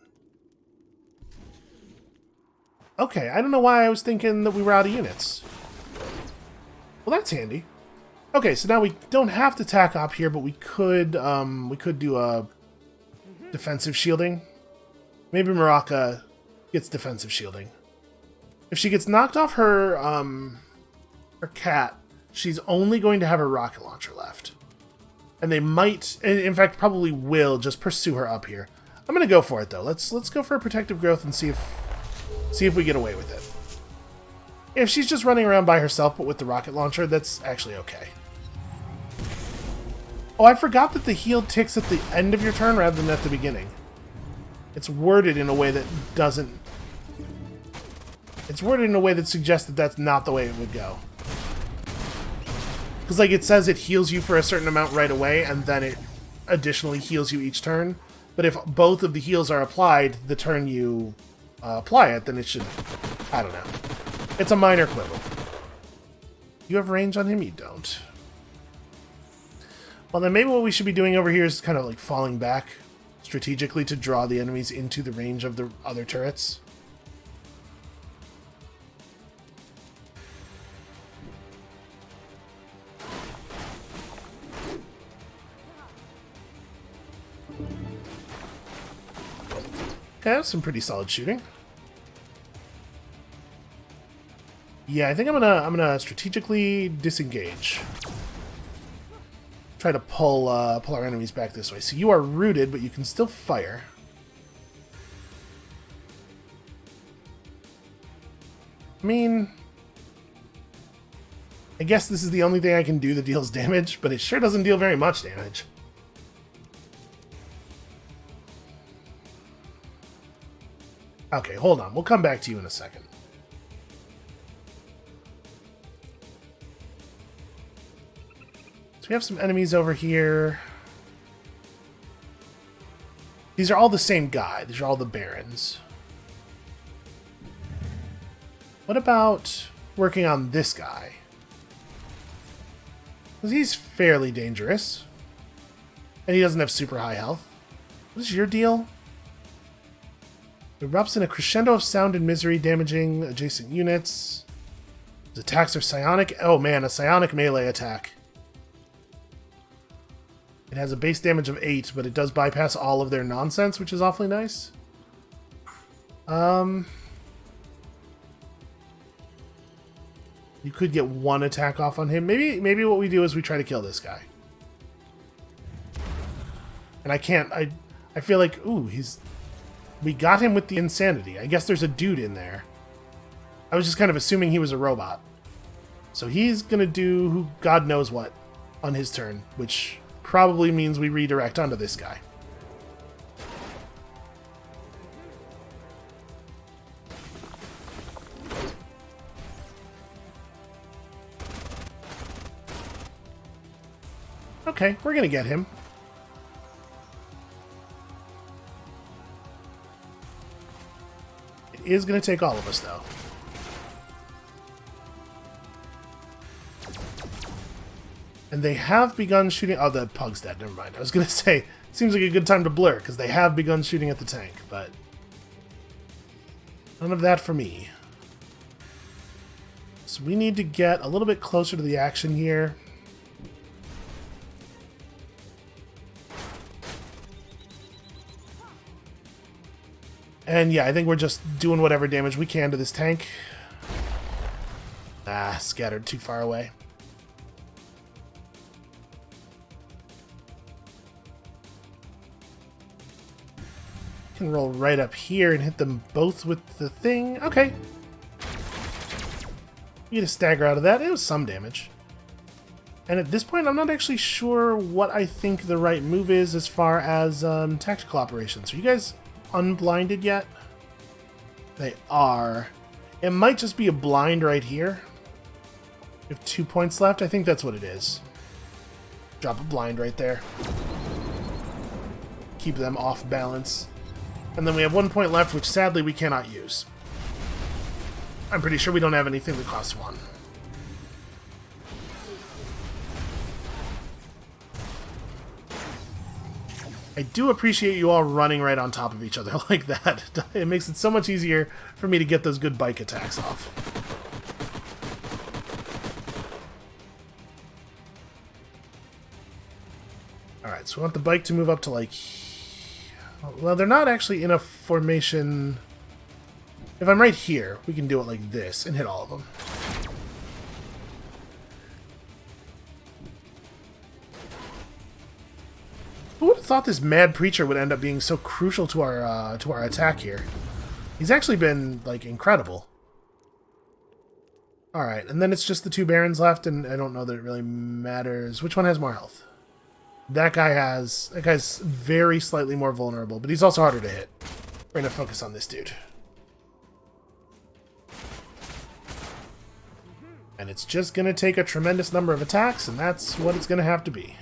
Okay, I don't know why I was thinking that we were out of units. Well, that's handy. Okay, so now we don't have to tack up here, but we could do a defensive shielding. Maybe Maraka gets defensive shielding. If she gets knocked off her cat, she's only going to have her rocket launcher left. And they might, in fact, probably will just pursue her up here. I'm going to go for it, though. Let's go for a protective growth and see if we get away with it. If she's just running around by herself, but with the rocket launcher, that's actually okay. Oh, I forgot that the heal ticks at the end of your turn rather than at the beginning. It's worded in a way that doesn't... It's worded in a way that suggests that that's not the way it would go. Because, like, it says it heals you for a certain amount right away, and then it additionally heals you each turn. But if both of the heals are applied the turn you apply it, then it should... I don't know. It's a minor quibble. You have range on him? You don't. Well, then maybe what we should be doing over here is kind of, like, falling back strategically to draw the enemies into the range of the other turrets. Okay, that's some pretty solid shooting. Yeah, I think I'm gonna strategically disengage. Try to pull our enemies back this way. So you are rooted, but you can still fire. I mean, I guess this is the only thing I can do that deals damage, but it sure doesn't deal very much damage. Okay, hold on. We'll come back to you in a second. So we have some enemies over here. These are all the same guy. These are all the barons. What about working on this guy? Because he's fairly dangerous. And he doesn't have super high health. What is your deal? Erupts in a crescendo of sound and misery, damaging adjacent units. His attacks are psionic. Oh man, a psionic melee attack. It has a base damage of 8, but it does bypass all of their nonsense, which is awfully nice. You could get one attack off on him. Maybe what we do is we try to kill this guy. And I can't... I feel like... Ooh, we got him with the insanity. I guess there's a dude in there. I was just kind of assuming he was a robot. So he's gonna do who God knows what on his turn, which probably means we redirect onto this guy. Okay, we're gonna get him. It is gonna take all of us, though. And they have begun shooting... Oh, the pug's dead. Never mind. I was gonna say, seems like a good time to blur, because they have begun shooting at the tank, but... none of that for me. So we need to get a little bit closer to the action here. And yeah, I think we're just doing whatever damage we can to this tank. Ah, scattered too far away. Can roll right up here and hit them both with the thing. Okay. You get a stagger out of that. It was some damage. And at this point, I'm not actually sure what I think the right move is as far as tactical operations. Are you guys unblinded yet? They are. It might just be a blind right here. We have 2 points left. I think that's what it is. Drop a blind right there. Keep them off balance. And then we have 1 point left, which sadly we cannot use. I'm pretty sure we don't have anything that costs 1. I do appreciate you all running right on top of each other like that. It makes it so much easier for me to get those good bike attacks off. Alright, so we want the bike to move up to like... Well, they're not actually in a formation... If I'm right here, we can do it like this and hit all of them. Who would have thought this mad preacher would end up being so crucial to our attack here? He's actually been, like, incredible. Alright, and then it's just the two barons left, and I don't know that it really matters. Which one has more health? That guy's very slightly more vulnerable, but he's also harder to hit. We're gonna focus on this dude. And it's just gonna take a tremendous number of attacks, and that's what it's gonna have to be.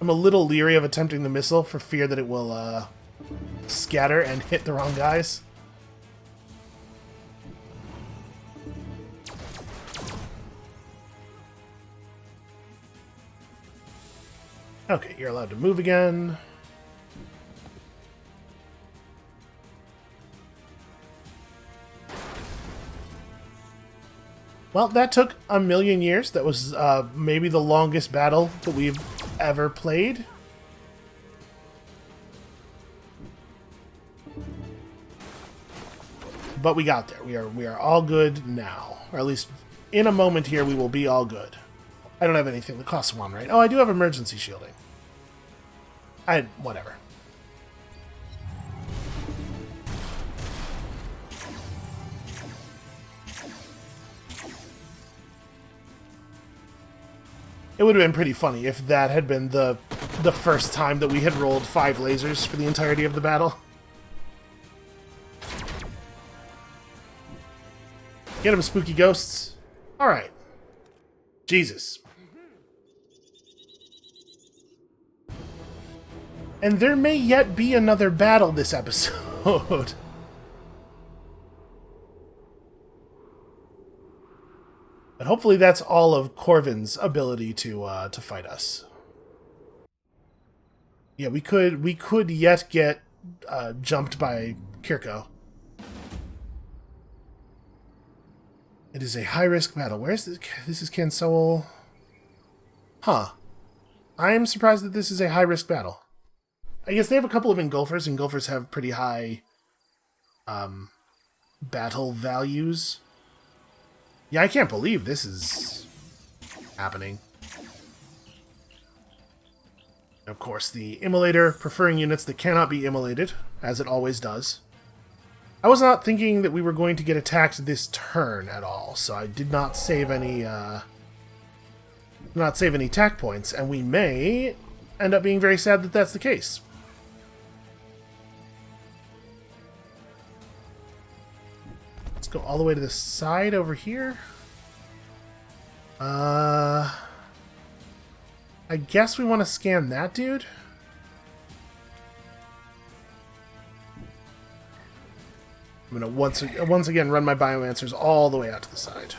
I'm a little leery of attempting the missile for fear that it will scatter and hit the wrong guys. Okay, you're allowed to move again. Well, that took a million years. That was maybe the longest battle that we've ever played. But we got there. We are all good now. Or at least in a moment here we will be all good. I don't have anything that costs one, right? Oh, I do have emergency shielding. Whatever. It would have been pretty funny if that had been the first time that we had rolled 5 lasers for the entirety of the battle. Get him, spooky ghosts. Alright. Jesus. And there may yet be another battle this episode. But hopefully that's all of Corvin's ability to fight us. Yeah, we could yet get jumped by Kirko. It is a high-risk battle. Where's this? This is Kansol. Huh. I am surprised that this is a high-risk battle. I guess they have a couple of engulfers. Engulfers have pretty high battle values. Yeah, I can't believe this is happening. Of course, the immolator preferring units that cannot be immolated, as it always does. I was not thinking that we were going to get attacked this turn at all, so I did not save any attack points, and we may end up being very sad that that's the case. Let's go all the way to the side over here. I guess we want to scan that dude. I'm going to once again run my biomancers all the way out to the side.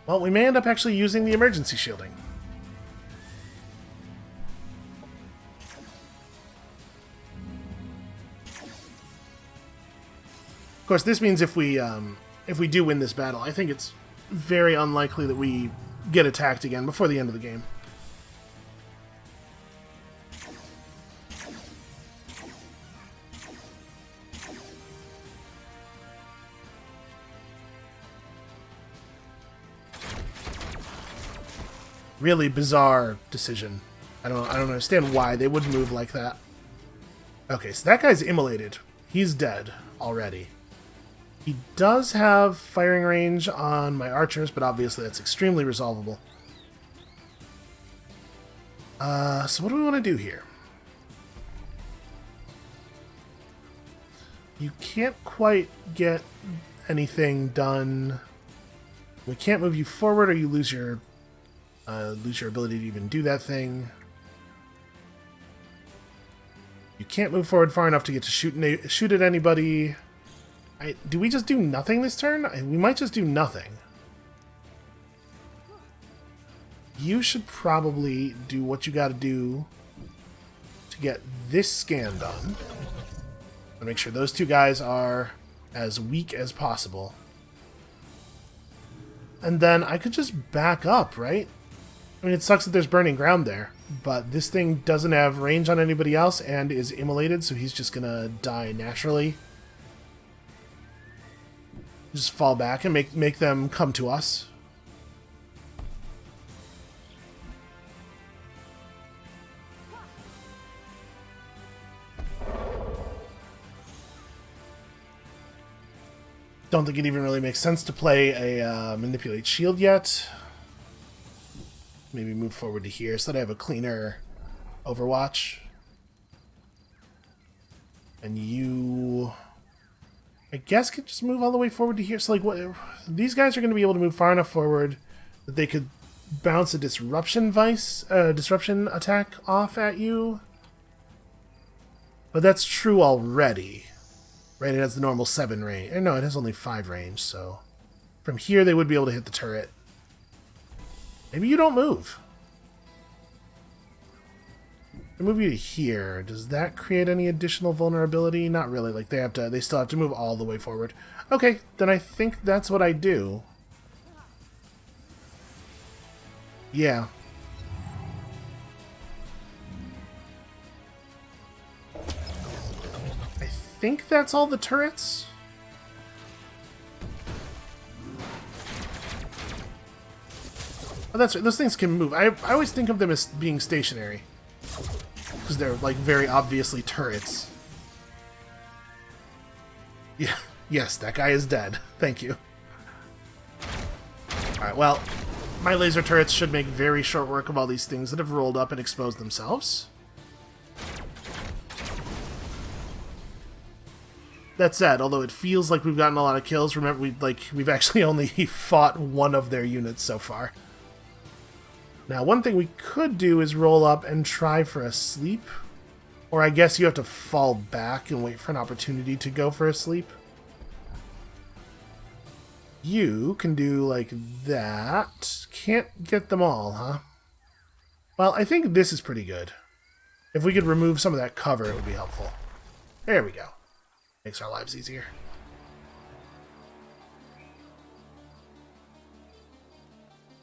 Well, we may end up actually using the emergency shielding. Of course, this means if we do win this battle, I think it's very unlikely that we get attacked again before the end of the game. Really bizarre decision. I don't understand why they would move like that. Okay, so that guy's immolated. He's dead already. He does have firing range on my archers, but obviously that's extremely resolvable. So what do we want to do here? You can't quite get anything done. We can't move you forward, or you lose your ability to even do that thing. You can't move forward far enough to get to shoot at anybody. Do we just do nothing this turn? We might just do nothing. You should probably do what you gotta do to get this scan done. And make sure those two guys are as weak as possible. And then I could just back up, right? I mean, it sucks that there's burning ground there, but this thing doesn't have range on anybody else and is immolated, so he's just gonna die naturally. Just fall back and make them come to us. Don't think it even really makes sense to play a manipulate shield yet. Maybe move forward to here so that I have a cleaner Overwatch. And you, I guess, could just move all the way forward to here. So, like, what? These guys are going to be able to move far enough forward that they could bounce a disruption attack off at you. But that's true already. Right, it has the normal 7 range. No, it has only 5 range, so... From here, they would be able to hit the turret. Maybe you don't move. I move you to here. Does that create any additional vulnerability? Not really. Like, they still have to move all the way forward. Okay, then I think that's what I do. Yeah. I think that's all the turrets. Oh, that's right. Those things can move. I always think of them as being stationary because they're like very obviously turrets. Yeah. Yes, that guy is dead. Thank you. All right. Well, my laser turrets should make very short work of all these things that have rolled up and exposed themselves. That said, although it feels like we've gotten a lot of kills, remember we've actually only fought one of their units so far. Now, one thing we could do is roll up and try for a sleep. Or I guess you have to fall back and wait for an opportunity to go for a sleep. You can do like that. Can't get them all, huh? Well, I think this is pretty good. If we could remove some of that cover, it would be helpful. There we go. Makes our lives easier.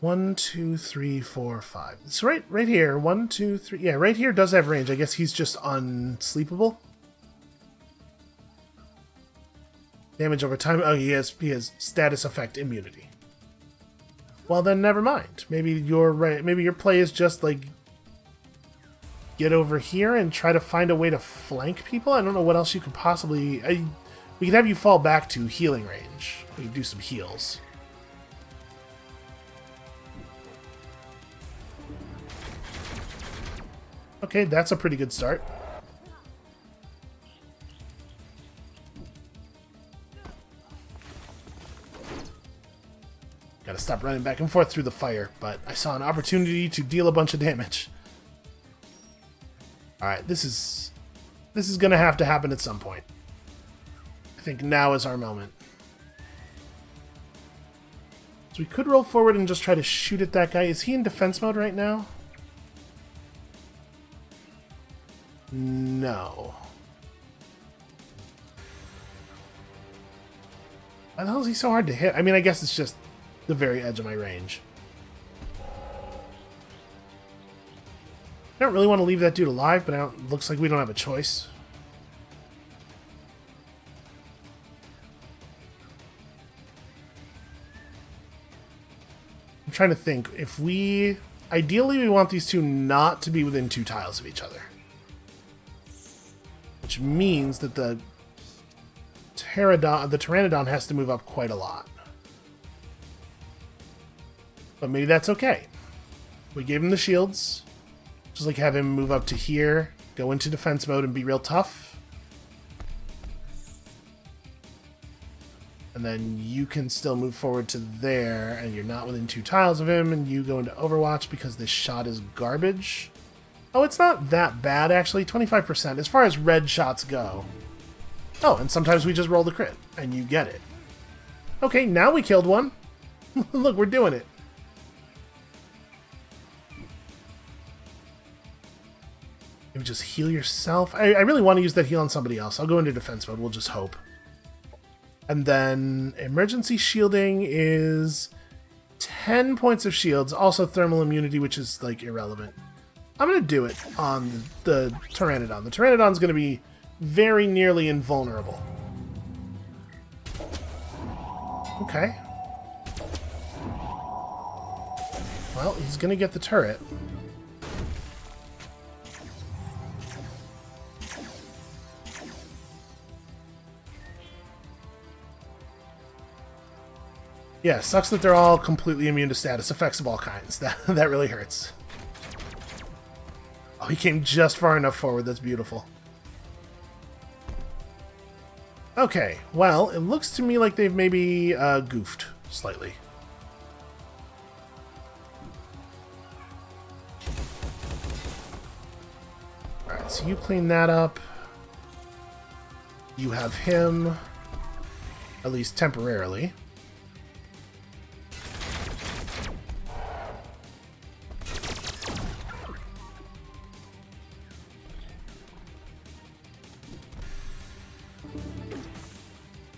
One, two, three, four, five. It's right here. 1, 2, 3. Yeah, right here does have range. I guess he's just unsleepable. Damage over time. Oh, he has status effect immunity. Well, then never mind. Maybe you're right. Maybe your play is just like get over here and try to find a way to flank people. I don't know what else you could possibly... we could have you fall back to healing range. We could do some heals. Okay, that's a pretty good start. Gotta stop running back and forth through the fire, but I saw an opportunity to deal a bunch of damage. Alright, this is gonna have to happen at some point. I think now is our moment. So we could roll forward and just try to shoot at that guy. Is he in defense mode right now? No. Why the hell is he so hard to hit? I mean, I guess it's just the very edge of my range. I don't really want to leave that dude alive, but it looks like we don't have a choice. I'm trying to think. If we... Ideally, we want these two not to be within 2 tiles of each other. Which means that the Pteranodon has to move up quite a lot. But maybe that's okay. We gave him the shields. Just like have him move up to here, go into defense mode and be real tough. And then you can still move forward to there, and you're not within 2 tiles of him, and you go into Overwatch because this shot is garbage. Oh, it's not that bad, actually. 25% as far as red shots go. Oh, and sometimes we just roll the crit, and you get it. Okay, now we killed one. Look, we're doing it. Maybe just heal yourself. I really want to use that heal on somebody else. I'll go into defense mode. We'll just hope. And then emergency shielding is 10 points of shields. Also thermal immunity, which is, like, irrelevant. I'm going to do it on the Pteranodon. The Pteranodon's going to be very nearly invulnerable. Okay. Well, he's going to get the turret. Yeah, sucks that they're all completely immune to status effects of all kinds. That really hurts. Oh, he came just far enough forward. That's beautiful. Okay, well, it looks to me like they've maybe goofed slightly. Alright, so you clean that up. You have him, at least temporarily.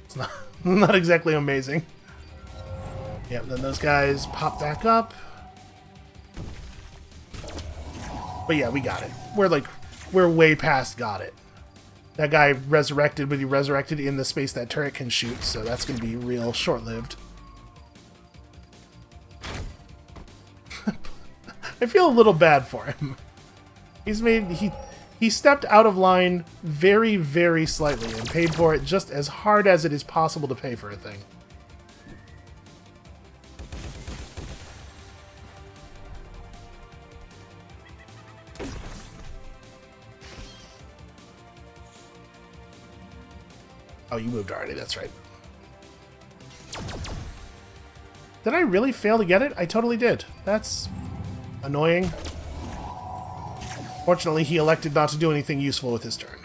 It's not exactly amazing. Yep, then those guys pop back up. But yeah, we got it. We're way past got it. That guy resurrected, but he resurrected in the space that turret can shoot, so that's going to be real short-lived. I feel a little bad for him. He stepped out of line very, very slightly and paid for it just as hard as it is possible to pay for a thing. Oh, you moved already, that's right. Did I really fail to get it? I totally did. That's annoying. Fortunately, he elected not to do anything useful with his turn.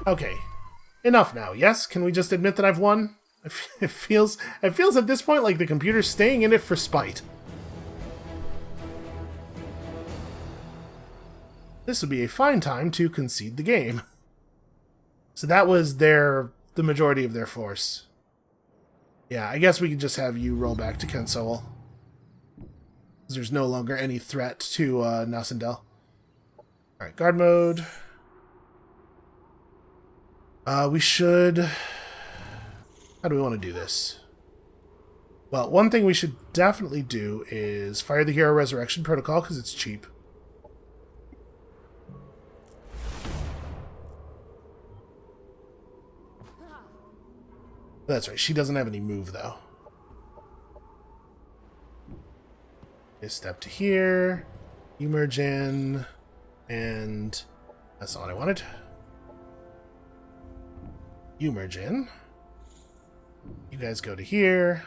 Okay. Enough now, yes? Can we just admit that I've won? It feels at this point like the computer's staying in it for spite. This would be a fine time to concede the game. So that was the majority of their force. Yeah, I guess we can just have you roll back to Kensol. There's no longer any threat to Nascendel. Alright, guard mode. We should... How do we want to do this? Well, one thing we should definitely do is fire the Hero Resurrection Protocol, because it's cheap. That's right, she doesn't have any move, though. Okay, step to here, you merge in, and that's not what I wanted. You merge in. You guys go to here.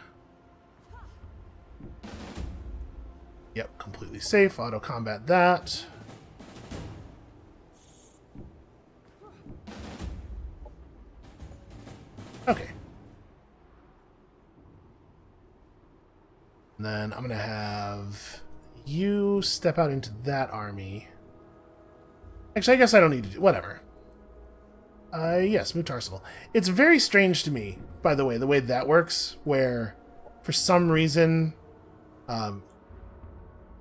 Yep, completely safe. Auto combat that. Okay. And then I'm going to have you step out into that army. Actually, I guess I don't need to do... Whatever. Yes, move to Arsenal. It's very strange to me, by the way that works, where for some reason,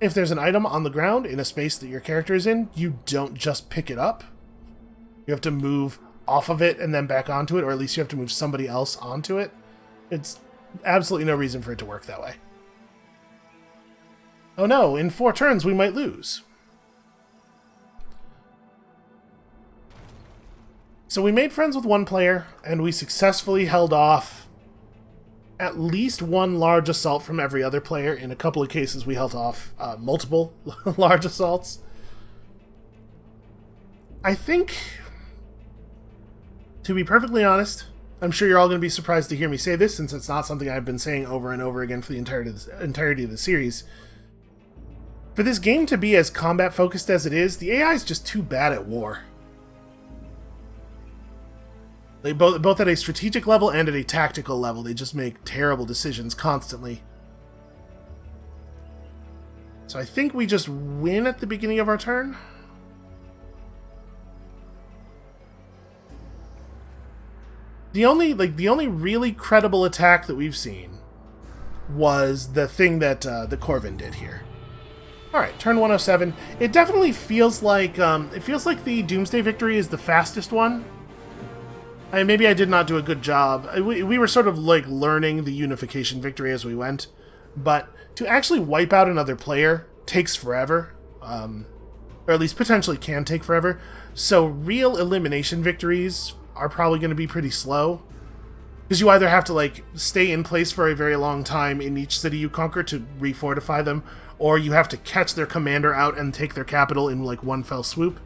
if there's an item on the ground in a space that your character is in, you don't just pick it up. You have to move off of it and then back onto it, or at least you have to move somebody else onto it. It's absolutely no reason for it to work that way. Oh no, in 4 turns we might lose. So we made friends with one player, and we successfully held off at least one large assault from every other player. In a couple of cases, we held off multiple large assaults. I think, to be perfectly honest, I'm sure you're all going to be surprised to hear me say this, since it's not something I've been saying over and over again for the entirety of the series. For this game to be as combat-focused as it is, the AI is just too bad at war. They both at a strategic level and at a tactical level, they just make terrible decisions constantly. So I think we just win at the beginning of our turn. The only really credible attack that we've seen was the thing that the Corvin did here. All right, turn 107. It definitely feels like the Doomsday Victory is the fastest one. Maybe I did not do a good job. We were sort of like learning the Unification Victory as we went, but to actually wipe out another player takes forever, or at least potentially can take forever. So real elimination victories are probably going to be pretty slow, because you either have to like stay in place for a very long time in each city you conquer to refortify them, or you have to catch their commander out and take their capital in like one fell swoop.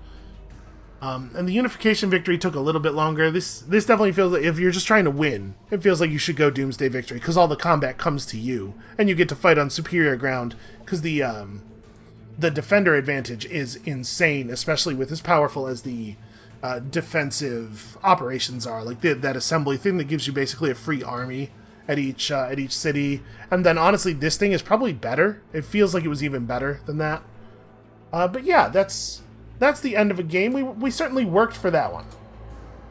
And the Unification Victory took a little bit longer. This definitely feels like, if you're just trying to win, it feels like you should go Doomsday Victory, because all the combat comes to you, and you get to fight on superior ground, because the defender advantage is insane, especially with as powerful as the defensive operations are. Like that assembly thing that gives you basically a free army at each city. And then honestly, this thing is probably better. It feels like it was even better than that. But yeah, that's the end of a game. We certainly worked for that one.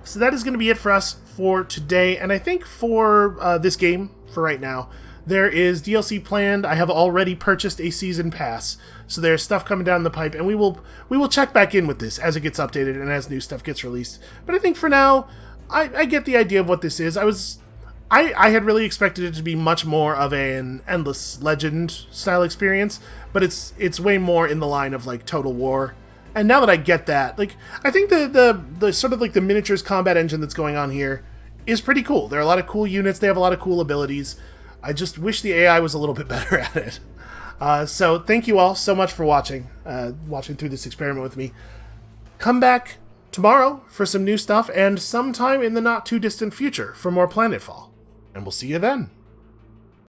So that is going to be it for us for today. And I think for this game, for right now, there is DLC planned. I have already purchased a season pass, so there's stuff coming down the pipe, and we will check back in with this as it gets updated and as new stuff gets released. But I think for now, I get the idea of what this is. I had really expected it to be much more of an Endless Legend style experience, but it's way more in the line of like Total War. And now that I get that, like, I think the sort of like the miniatures combat engine that's going on here is pretty cool. There are a lot of cool units. They have a lot of cool abilities. I just wish the AI was a little bit better at it. So thank you all so much for watching through this experiment with me. Come back tomorrow for some new stuff, and sometime in the not too distant future for more Planetfall. And we'll see you then.